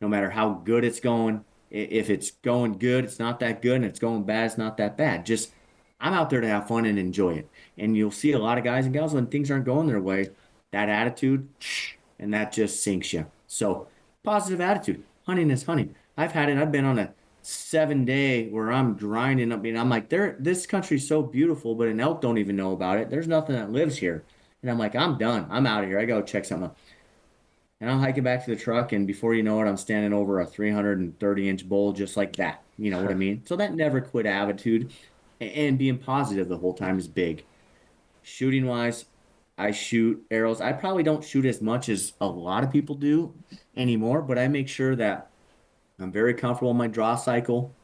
no matter how good it's going. If it's going good, it's not that good, and it's going bad, it's not that bad. Just I'm out there to have fun and enjoy it. And you'll see a lot of guys and gals when things aren't going their way, that attitude, and that just sinks you. So positive attitude. Hunting is hunting. I've had it. I've been on a 7 day where I'm grinding up. And I'm like, this country's so beautiful, but an elk don't even know about it. There's nothing that lives here. And I'm like, I'm done. I'm out of here. I gotta check something out. And I'm hiking back to the truck, and before you know it, I'm standing over a 330-inch bull just like that. You know what I mean? So that never quit attitude and being positive the whole time is big. Shooting wise, I shoot arrows. I probably don't shoot as much as a lot of people do anymore, but I make sure that I'm very comfortable in my draw cycle.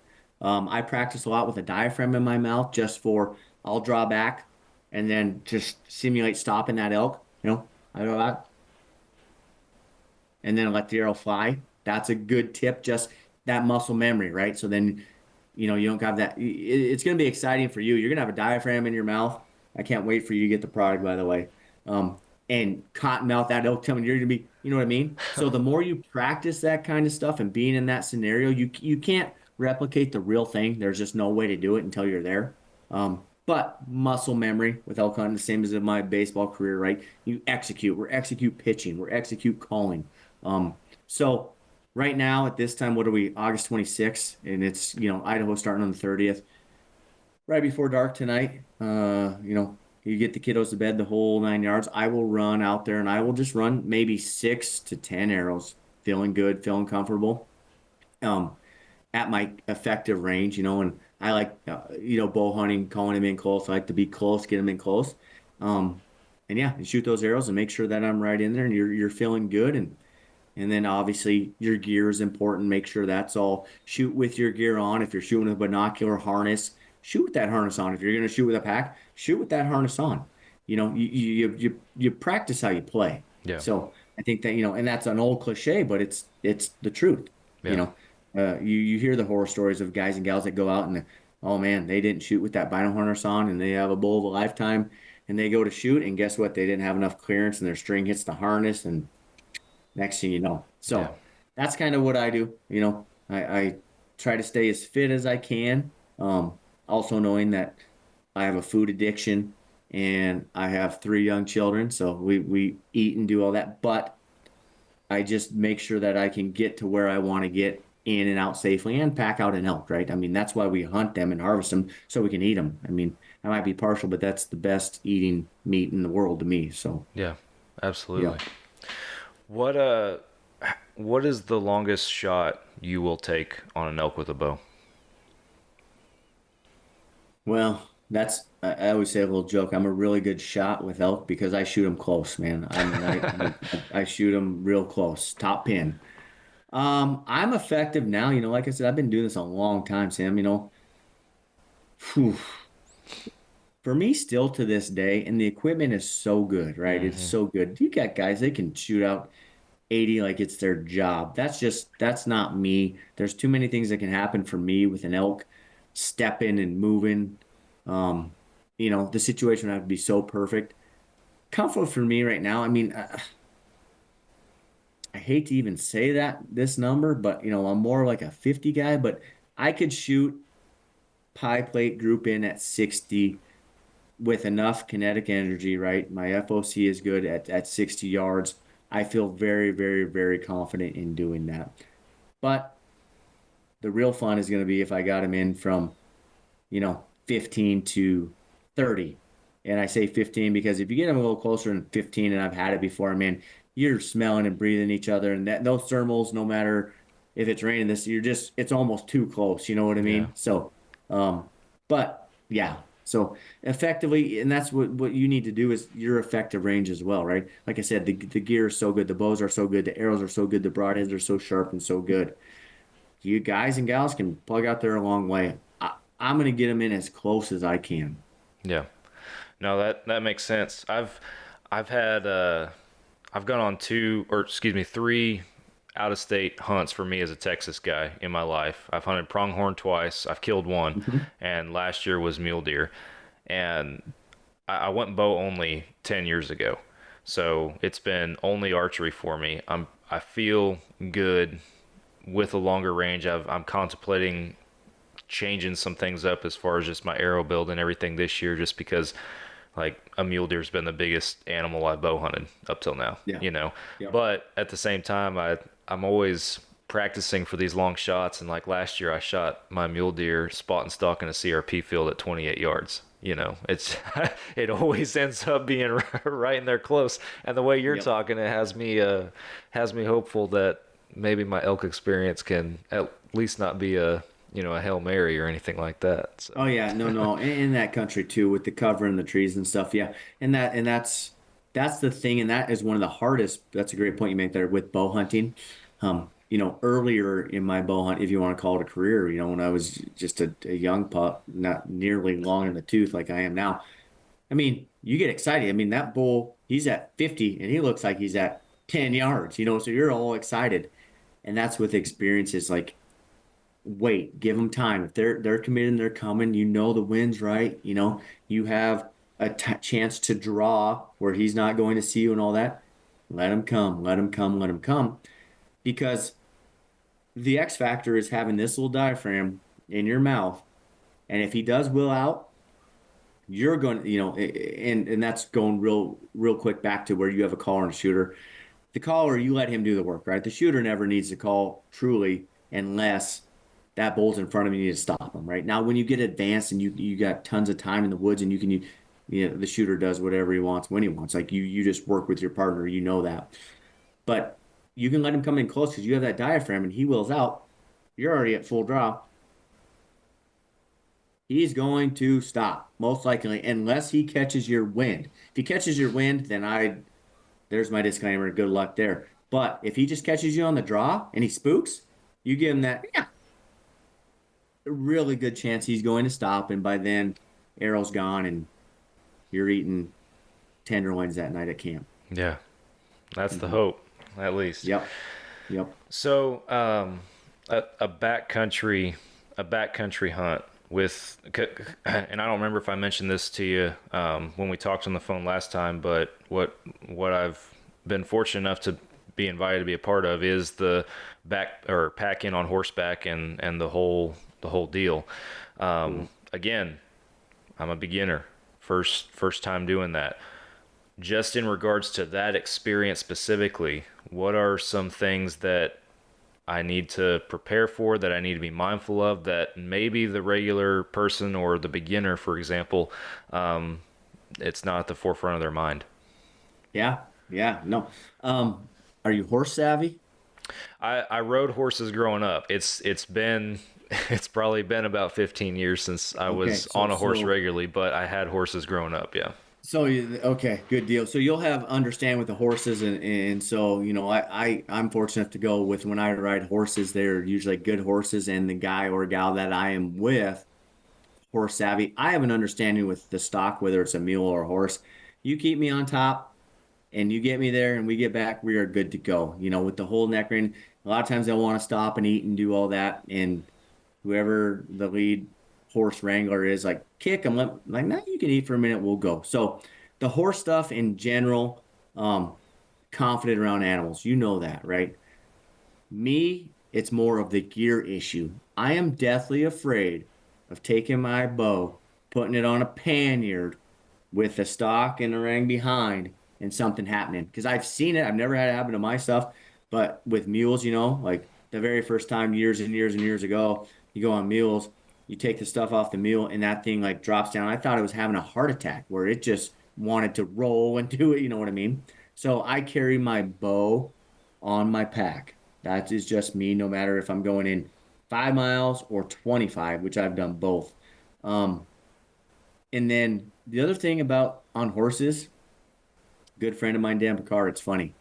I practice a lot with a diaphragm in my mouth just for I'll draw back and then just simulate stopping that elk. I go out and then let the arrow fly. That's a good tip, just that muscle memory, right? So then, you don't have that. It's going to be exciting for you. You're going to have a diaphragm in your mouth. I can't wait for you to get the product, by the way. And cotton mouth that elk telling you're going to be, you know what I mean? So the more you practice that kind of stuff and being in that scenario, you can't replicate the real thing. There's just no way to do it until you're there. But muscle memory with elk hunting, the same as in my baseball career, right? You execute. We're execute pitching. We're execute calling. So right now at this time, what are we? August 26th, and it's Idaho starting on the 30th, right before dark tonight. You get the kiddos to bed, the whole 9 yards. I will run out there and I will just run maybe 6 to 10 arrows, feeling good, feeling comfortable, at my effective range. And I like bow hunting, calling them in close. I like to be close, get them in close, and shoot those arrows and make sure that I'm right in there and you're feeling good. And then obviously your gear is important. Make sure that's all. Shoot with your gear on. If you're shooting with a binocular harness, shoot with that harness on. If you're going to shoot with a pack, shoot with that harness on. You practice how you play. Yeah. So I think that, and that's an old cliche, but it's the truth. Yeah. You hear the horror stories of guys and gals that go out and, oh man, they didn't shoot with that bino harness on and they have a bull of a lifetime and they go to shoot and guess what? They didn't have enough clearance and their string hits the harness and next thing you know. So that's kind of what I do. I try to stay as fit as I can. Also knowing that I have a food addiction and I have 3 young children. So we eat and do all that, but I just make sure that I can get to where I want to get in and out safely and pack out an elk, right? I mean, that's why we hunt them and harvest them so we can eat them. I mean, I might be partial, but that's the best eating meat in the world to me. So yeah, absolutely. Yeah. What is the longest shot you will take on an elk with a bow? Well, I always say a little joke. I'm a really good shot with elk because I shoot them close, man. I shoot them real close, top pin. I'm effective now. Like I said, I've been doing this a long time, Sam. Whew. For me, still to this day, and the equipment is so good, right? It's so good. You got guys, they can shoot out 80 like it's their job. That's not me. There's too many things that can happen for me with an elk stepping and moving. The situation would have to be so perfect. Comfort for me right now, I mean, I hate to even say this number, but I'm more like a 50 guy, but I could shoot pie plate group in at 60 with enough kinetic energy, right? My FOC is good at 60 yards. I feel very, very, very confident in doing that. But the real fun is going to be if I got him in from, 15 to 30. And I say 15 because if you get them a little closer than 15, and I've had it before, you're smelling and breathing each other, and those thermals, no matter if it's raining it's almost too close. You know what I mean? Yeah. So, but yeah. So effectively, and that's what you need to do is your effective range as well, right? Like I said, the gear is so good, the bows are so good, the arrows are so good, the broadheads are so sharp and so good. You guys and gals can plug out there a long way. I'm going to get them in as close as I can. Yeah. No, that makes sense. I've had I've gone on three out of state hunts for me as a Texas guy in my life. I've hunted pronghorn twice. I've killed one, and last year was mule deer. And I went bow only 10 years ago. So it's been only archery for me. I feel good with a longer range. I'm contemplating changing some things up as far as just my arrow build and everything this year, just because like a mule deer's been the biggest animal I bow hunted up till now, you know. Yep. But at the same time, I'm always practicing for these long shots, and like last year I shot my mule deer spot and stalk in a CRP field at 28 yards. You know, it's it always ends up being right in there close. And the way you're talking, it has me hopeful that maybe my elk experience can at least not be a Hail Mary or anything like that. So. Oh yeah, no, in that country too, with the cover and the trees and stuff. Yeah, that's the thing, and that is one of the hardest. That's a great point you make there with bow hunting. Earlier in my bow hunt, if you want to call it a career, when I was just a young pup, not nearly long in the tooth like I am now. I mean, you get excited. I mean, that bull, he's at 50 and he looks like he's at 10 yards, so you're all excited. And that's with experiences. Like, wait, give them time. If they're committed and they're coming, the wind's right, you have a chance to draw where he's not going to see you and all that. Let him come. Because the X factor is having this little diaphragm in your mouth. And if he does will out, you're going to, and that's going real quick back to where you have a caller and a shooter. The caller, you let him do the work, right? The shooter never needs to call truly unless that bull's in front of you, you need to stop him, right? Now, when you get advanced and you got tons of time in the woods and the shooter does whatever he wants when he wants. Like you just work with your partner, that. But you can let him come in close because you have that diaphragm and he wills out. You're already at full draw. He's going to stop, most likely, unless he catches your wind. If he catches your wind, then there's my disclaimer. Good luck there. But if he just catches you on the draw and he spooks, you give him that, a really good chance he's going to stop. And by then, arrow's gone and you're eating tenderloins that night at camp. Yeah, that's the hope. At least. Yep. So, a backcountry hunt with, and I don't remember if I mentioned this to you when we talked on the phone last time, but what I've been fortunate enough to be invited to be a part of is the pack in on horseback and the whole deal. Again, I'm a beginner, first time doing that. Just in regards to that experience specifically, what are some things that I need to prepare for, that I need to be mindful of, that maybe the regular person or the beginner, for example, it's not at the forefront of their mind? Yeah, no. Are you horse savvy? I rode horses growing up. It's probably been about 15 years since I was on a horse regularly, but I had horses growing up, yeah. So, okay, good deal. So you'll have understand with the horses. And so, I'm fortunate enough to go with, when I ride horses, they're usually good horses, and the guy or gal that I am with, horse savvy. I have an understanding with the stock, whether it's a mule or a horse. You keep me on top and you get me there and we get back, we are good to go. With the whole neck ring, a lot of times they'll want to stop and eat and do all that. And whoever the lead horse wrangler is, like, kick them, like, no, you can eat for a minute, we'll go. So the horse stuff in general, confident around animals, that, right? Me, it's more of the gear issue. I am deathly afraid of taking my bow, putting it on a panniard with a stock and a ring behind, and something happening, because I've seen it. I've never had it happen to my stuff, but with mules, like the very first time years and years and years ago, you go on mules, you take the stuff off the mule and that thing like drops down. I thought it was having a heart attack where it just wanted to roll and do it. You know what I mean? So I carry my bow on my pack. That is just me, no matter if I'm going in 5 miles or 25, which I've done both. And then the other thing about on horses, good friend of mine, Dan Picard, it's funny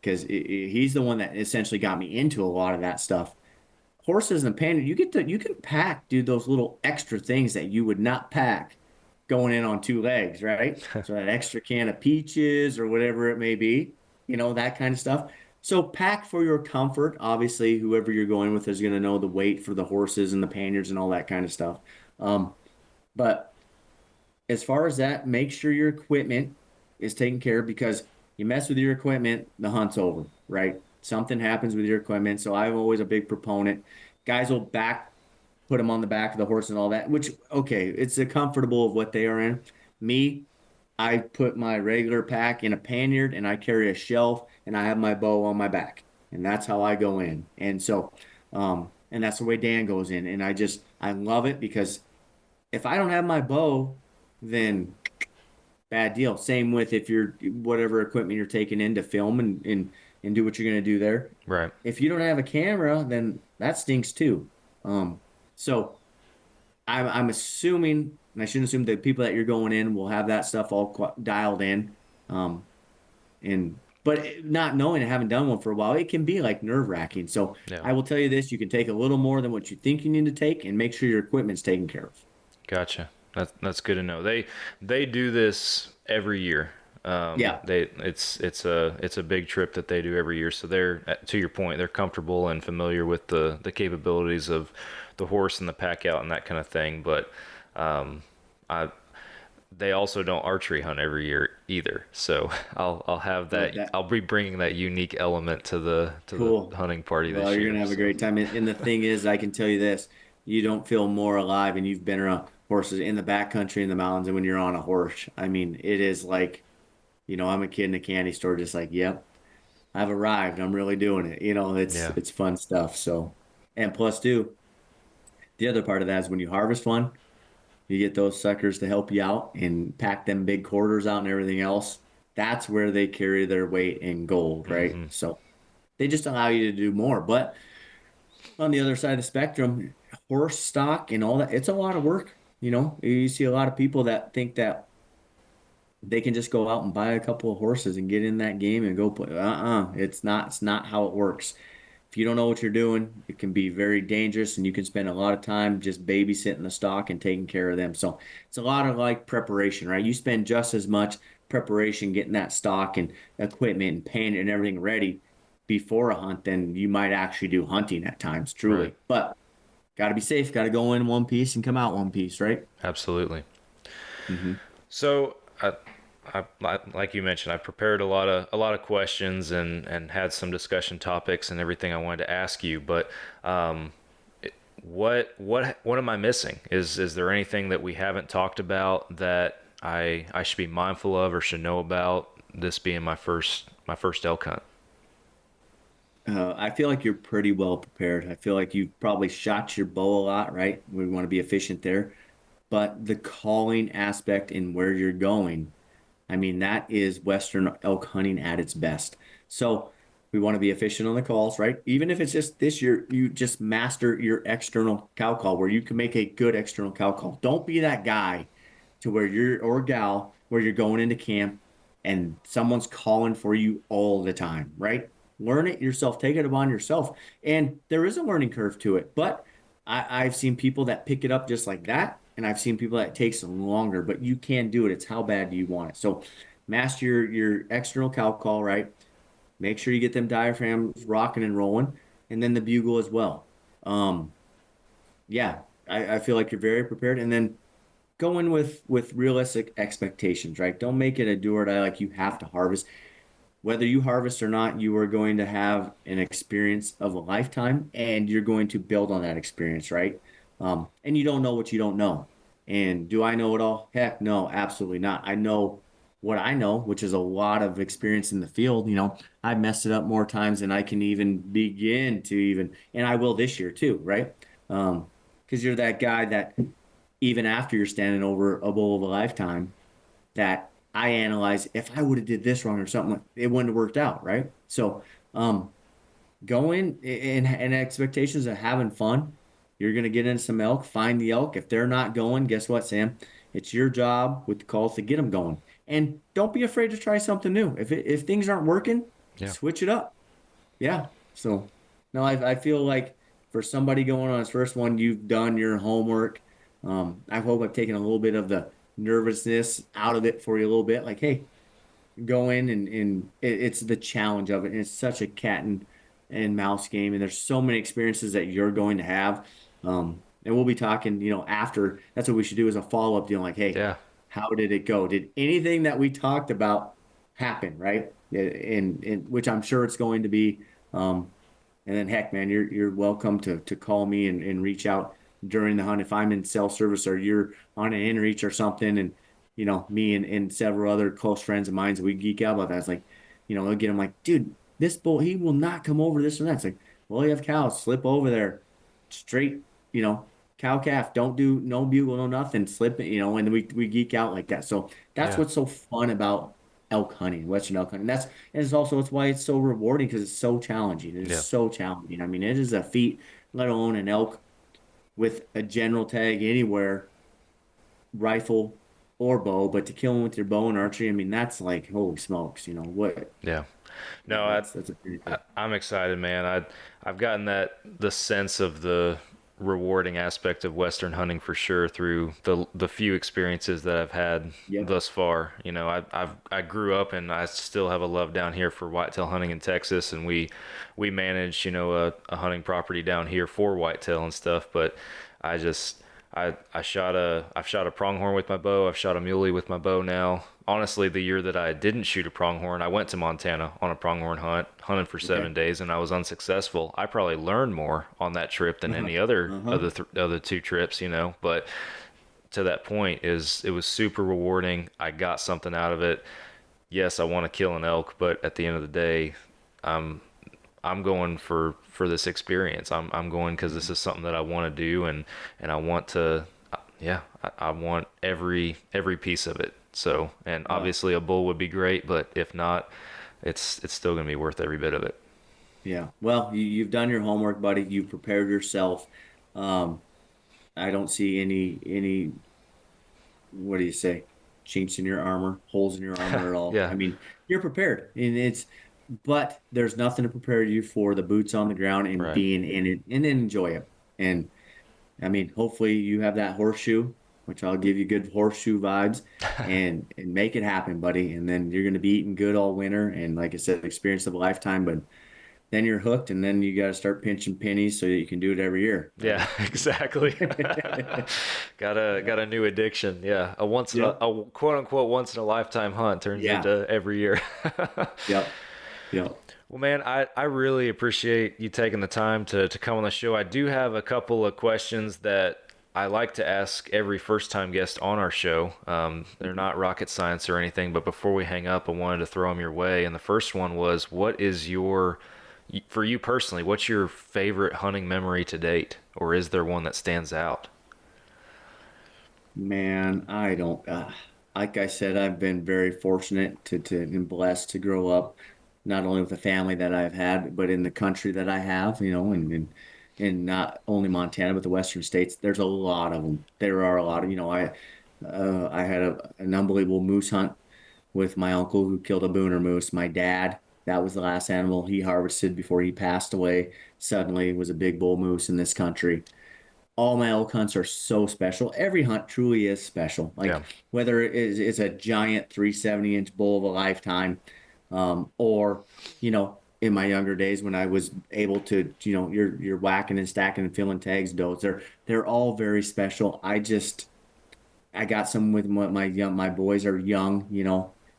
because he's the one that essentially got me into a lot of that stuff. horses and pannier, you can pack, dude, those little extra things that you would not pack going in on 2 legs, right? So that extra can of peaches or whatever it may be, that kind of stuff. So pack for your comfort. Obviously, whoever you're going with is going to know the weight for the horses and the panniers and all that kind of stuff. But as far as that, make sure your equipment is taken care of, because you mess with your equipment, the hunt's over, right? Something happens with your equipment. So I'm always a big proponent. Guys will put them on the back of the horse and all that, which, okay, it's a comfortable of what they are in. Me, I put my regular pack in a pannier and I carry a shelf and I have my bow on my back, and that's how I go in. And so, and that's the way Dan goes in. And I love it, because if I don't have my bow, then bad deal. Same with if you're whatever equipment you're taking in to film and do what you're going to do there. Right. If you don't have a camera, then that stinks too. So I'm assuming, and I shouldn't assume, the people that you're going in will have that stuff all dialed in. But not knowing and having done one for a while, it can be like nerve-wracking. So Yeah. I will tell you this: you can take a little more than what you think you need to take, and make sure your equipment's taken care of. Gotcha. That's good to know. They do this every year. Yeah. It's a big trip that they do every year. So they're, to your point, they're comfortable and familiar with the capabilities of the horse and the pack out and that kind of thing. But they also don't archery hunt every year either. So I'll have that. I'll be bringing that unique element to the Cool. hunting party this Well, year. you're gonna have a great time. And the thing is, I can tell you this: you don't feel more alive, and you've been around horses in the backcountry, in the mountains, and when you're on a horse. I mean, it is like, I'm a kid in a candy store, just like, yep, I've arrived. I'm really doing it. It's fun stuff. So, and plus too, the other part of that is when you harvest one, you get those suckers to help you out and pack them big quarters out and everything else. That's where they carry their weight in gold, right? Mm-hmm. So they just allow you to do more. But on the other side of the spectrum, horse stock and all that, it's a lot of work. You see a lot of people that think that they can just go out and buy a couple of horses and get in that game and go play. It's not how it works. If you don't know what you're doing, it can be very dangerous, and you can spend a lot of time just babysitting the stock and taking care of them. So it's a lot of like preparation, right? You spend just as much preparation getting that stock and equipment and paint and everything ready before a hunt than you might actually do hunting at times, truly. Right. But got to be safe, got to go in one piece and come out one piece, right? Absolutely. Mm-hmm. So I like you mentioned, I prepared a lot of questions and had some discussion topics and everything I wanted to ask you. But what am I missing? Is there anything that we haven't talked about that I should be mindful of or should know about, this being my first elk hunt? I feel like you're pretty well prepared. I feel like you've probably shot your bow a lot, right? We want to be efficient there. But the calling aspect in where you're going, I mean, that is Western elk hunting at its best. So we want to be efficient on the calls, right? Even if it's just this year, you just master your external cow call where you can make a good external cow call. Don't be that guy to where or gal where you're going into camp and someone's calling for you all the time, right? Learn it yourself. Take it upon yourself. And there is a learning curve to it. But I've seen people that pick it up just like that. And I've seen people that it takes longer. But you can do it. It's how bad do you want it. So master your external cow call, right? Make sure you get them diaphragms rocking and rolling. And then the bugle as well. Yeah, I feel like you're very prepared. And then go in with realistic expectations, right? Don't make it a do or die like you have to harvest. Whether you harvest or not, you are going to have an experience of a lifetime, and you're going to build on that experience, right? And you don't know what you don't know. And do I know it all? Heck, no, absolutely not. I know what I know, which is a lot of experience in the field. I've messed it up more times than I can even begin to and I will this year too, right? Because you're that guy that even after you're standing over a bull of a lifetime, that I analyze, if I would have did this wrong or something, it wouldn't have worked out, right? So go in and expectations of having fun. You're going to get in some elk, find the elk. If they're not going, guess what, Sam? It's your job with the calls to get them going. And don't be afraid to try something new. If things aren't working, switch it up. Yeah. So, no, I feel like for somebody going on his first one, you've done your homework. I hope I've taken a little bit of the nervousness out of it for you a little bit. Like, hey, go in and it's the challenge of it. And it's such a cat and mouse game. And there's so many experiences that you're going to have. And we'll be talking, after. That's what we should do as a follow-up deal. Like, hey, Yeah. how did it go? Did anything that we talked about happen, right? And which I'm sure it's going to be. And then heck, man, you're welcome to call me and reach out during the hunt if I'm in cell service or you're on an inReach or something, and me and several other close friends of mine, we geek out about that. It's like, they'll get them like, dude, this bull, he will not come over this or that. It's like, well, you have cows, slip over there, straight, cow calf, don't do no bugle, no nothing, slip it, and we geek out like that. So that's Yeah. what's so fun about elk hunting, Western elk hunting. It's why it's so rewarding, because it's so challenging. It's Yeah. so challenging. I mean, it is a feat, let alone an elk with a general tag anywhere, rifle or bow, but to kill them with your bow and archery, I mean, that's like, holy smokes, what? Yeah. No, that's a pretty cool. I'm excited, man. I've gotten the sense of the rewarding aspect of Western hunting for sure through the few experiences that I've had Yep. thus far. I grew up and I still have a love down here for whitetail hunting in Texas, and we manage a hunting property down here for whitetail and stuff. But I've shot a pronghorn with my bow. I've shot a muley with my bow now. Honestly, the year that I didn't shoot a pronghorn, I went to Montana on a pronghorn hunt, hunted for 7 days, and I was unsuccessful. I probably learned more on that trip than any other other two trips, But to that point, it was super rewarding. I got something out of it. Yes, I want to kill an elk, but at the end of the day, I'm going for this experience. I'm going because this is something that I want to do, and I want to, I want every piece of it. So, and obviously a bull would be great, but if not, it's still going to be worth every bit of it. Yeah. Well, you've done your homework, buddy. You've prepared yourself. I don't see any, what do you say, chinks in your armor, holes in your armor at all. Yeah. I mean, you're prepared, but there's nothing to prepare you for the boots on the ground and Right. being in it and enjoy it. And I mean, hopefully you have that horseshoe, which I'll give you good horseshoe vibes, and make it happen, buddy. And then you're going to be eating good all winter. And like I said, experience of a lifetime, but then you're hooked, and then you got to start pinching pennies so that you can do it every year. Yeah, exactly. got a new addiction. Yeah, a quote unquote once in a lifetime hunt turns into every year. Yep. Well, man, I really appreciate you taking the time to come on the show. I do have a couple of questions that I like to ask every first-time guest on our show. They're not rocket science or anything, but before we hang up, I wanted to throw them your way. And the first one was, for you personally, what's your favorite hunting memory to date? Or is there one that stands out? Man, I don't. Like I said, I've been very fortunate to and blessed to grow up not only with the family that I've had, but in the country that I have, and not only Montana, but the Western states. There's a lot of them. There are a lot of, I had an unbelievable moose hunt with my uncle who killed a booner moose. My dad, that was the last animal he harvested before he passed away. Suddenly, it was a big bull moose in this country. All my elk hunts are so special. Every hunt truly is special. Whether it's a giant 370-inch bull of a lifetime, or, in my younger days when I was able to, you're whacking and stacking and filling tags, does. They're all very special. I got some with my boys are young,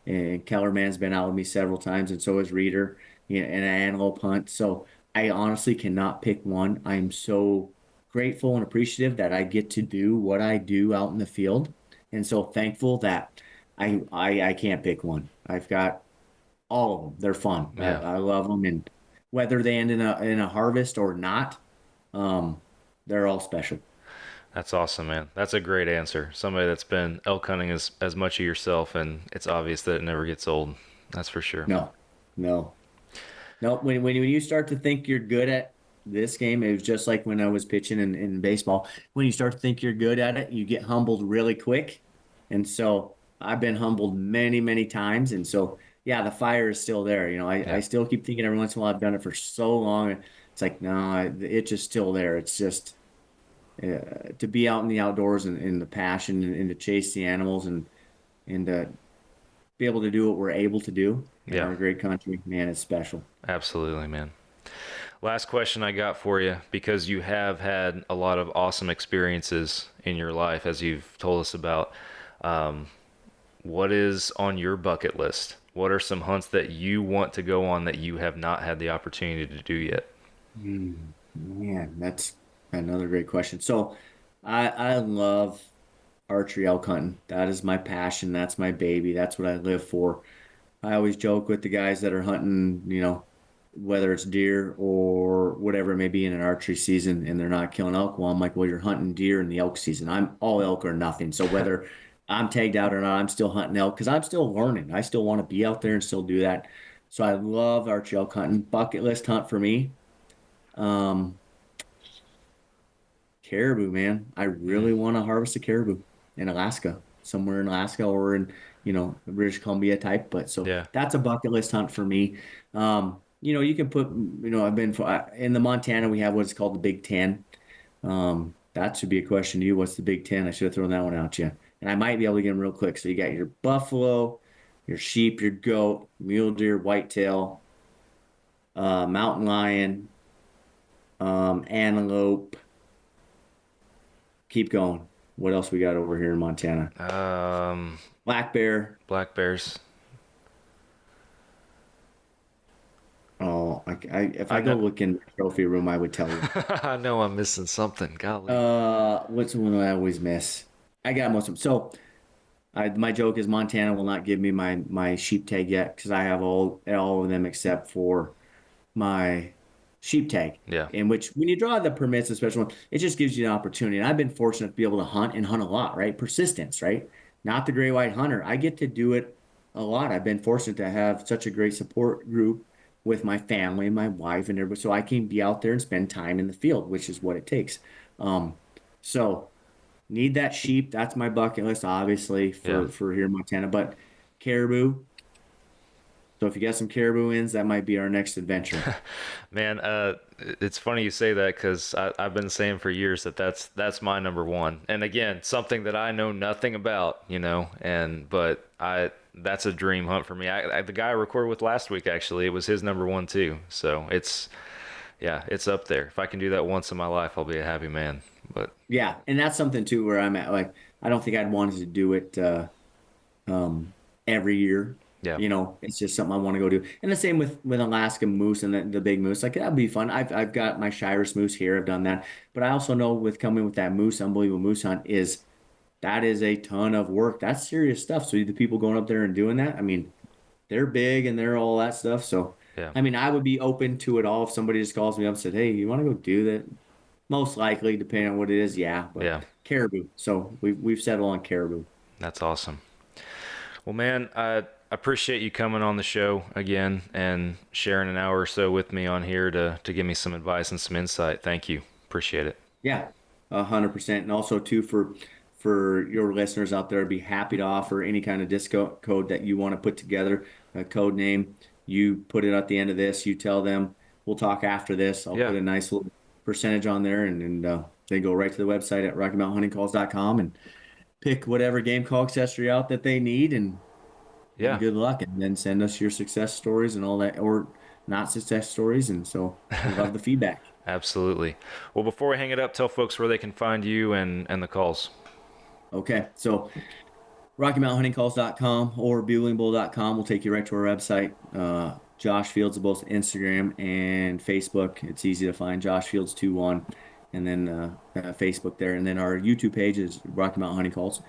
and Kellerman's been out with me several times, and so is Reader, in an antelope hunt. So I honestly cannot pick one. I'm so grateful and appreciative that I get to do what I do out in the field, and so thankful that I can't pick one. I've got all of them. They're fun. Yeah. I love them, and whether they end in a harvest or not, they're all special. That's awesome, man. That's a great answer. Somebody that's been elk hunting as much of yourself, and it's obvious that it never gets old. That's for sure. No. When you start to think you're good at this game, it was just like when I was pitching in baseball. When you start to think you're good at it, you get humbled really quick. And so I've been humbled many, many times. And so, yeah, the fire is still there. I still keep thinking every once in a while, I've done it for so long. It's like, no, it's just still there. It's just to be out in the outdoors and the passion and to chase the animals and to be able to do what we're able to do in Yeah. our great country, man, it's special. Absolutely, man. Last question I got for you, because you have had a lot of awesome experiences in your life, as you've told us about. What is on your bucket list? What are some hunts that you want to go on that you have not had the opportunity to do yet? Man, that's another great question. So I love archery elk hunting. That is my passion. That's my baby. That's what I live for. I always joke with the guys that are hunting, whether it's deer or whatever it may be in an archery season and they're not killing elk. Well, I'm like, well, you're hunting deer in the elk season. I'm all elk or nothing. So whether I'm tagged out or not, I'm still hunting elk because I'm still learning. I still want to be out there and still do that. So I love archery elk hunting. Bucket list hunt for me. Caribou, man. I really want to harvest a caribou in Alaska, somewhere in Alaska or in, British Columbia type. But so Yeah. that's a bucket list hunt for me. You can put, I've been in the Montana, we have what's called the Big Ten. That should be a question to you. What's the Big Ten? I should have thrown that one out to you. And I might be able to get them real quick. So you got your buffalo, your sheep, your goat, mule deer, whitetail, mountain lion, antelope. Keep going. What else we got over here in Montana? Black bear. Black bears. Oh, if I go look in the trophy room, I would tell you. I know I'm missing something. Golly. What's the one I always miss? I got most of them. So, my joke is Montana will not give me my sheep tag yet because I have all of them except for my sheep tag. Yeah. In which, when you draw the permits, the special one, it just gives you an opportunity. And I've been fortunate to be able to hunt and hunt a lot, right? Persistence, right? Not the gray white hunter. I get to do it a lot. I've been fortunate to have such a great support group with my family and my wife and everybody, so I can be out there and spend time in the field, which is what it takes. So need that sheep. That's my bucket list, obviously, for here in Montana. But caribou. So if you got some caribou wins, that might be our next adventure. Man, it's funny you say that because I've been saying for years that's my number one. And again, something that I know nothing about, but that's a dream hunt for me. The guy I recorded with last week, actually, it was his number one too. So it's up there. If I can do that once in my life, I'll be a happy man. But yeah, and that's something too where I'm at. Like, I don't think I'd wanted to do it every year. Yeah. It's just something I want to go do. And the same with Alaska moose and the big moose. Like, that'd be fun. I've got my Shiras moose here. I've done that. But I also know with coming with that moose, unbelievable moose hunt that is a ton of work. That's serious stuff. So the people going up there and doing that, I mean, they're big and they're all that stuff. So, yeah. I mean, I would be open to it all if somebody just calls me up and said, hey, you want to go do that? Most likely, depending on what it is, yeah. But yeah. Caribou. So we've settled on caribou. That's awesome. Well, man, I appreciate you coming on the show again and sharing an hour or so with me on here to give me some advice and some insight. Thank you. Appreciate it. Yeah, 100%. And also, too, for your listeners out there, I'd be happy to offer any kind of discount code that you want to put together, a code name. You put it at the end of this. You tell them, we'll talk after this. I'll put a nice little percentage on there, and they go right to the website at RockyMountainHuntingCalls.com and pick whatever game call accessory out that they need, and good luck. And then send us your success stories and all that, or not success stories. And so we love the feedback. Absolutely. Well, before we hang it up, tell folks where they can find you and the calls. Okay, so RockyMountainHuntingCalls.com or BuglingBull.com will take you right to our website. Josh Fields is both Instagram and Facebook. It's easy to find Josh Fields 21, and then Facebook there. And then our YouTube page is Rocky Mountain Hunting Calls.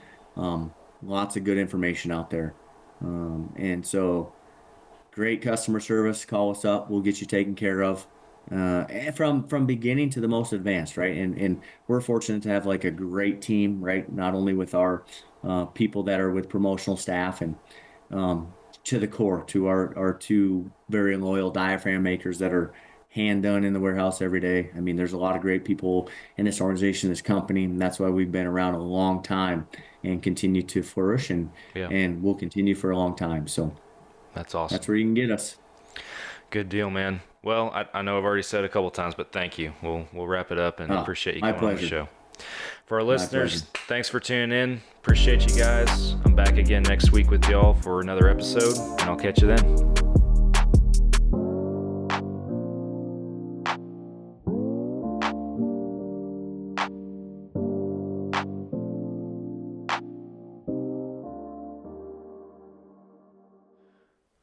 Lots of good information out there. And so great customer service. Call us up. We'll get you taken care of. From beginning to the most advanced, right? And we're fortunate to have like a great team, right? Not only with our people that are with promotional staff and to the core, to our two very loyal diaphragm makers that are hand done in the warehouse every day. I mean, there's a lot of great people in this organization, this company, and that's why we've been around a long time and continue to flourish, and we'll continue for a long time. So that's awesome. That's where you can get us. Good deal, man. Well, I know I've already said it a couple times, but thank you. We'll wrap it up, and appreciate you my coming on the pleasure. show. For our listeners, pleasure. thanks for tuning in. Appreciate you guys. I'm back again next week with y'all for another episode, and I'll catch you then.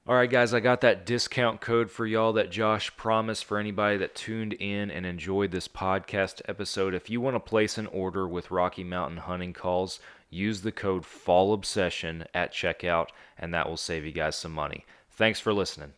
All right, guys, I got that discount code for y'all that Josh promised for anybody that tuned in and enjoyed this podcast episode. If you want to place an order with Rocky Mountain Hunting Calls, use the code FALLOBSESSION at checkout, and that will save you guys some money. Thanks for listening.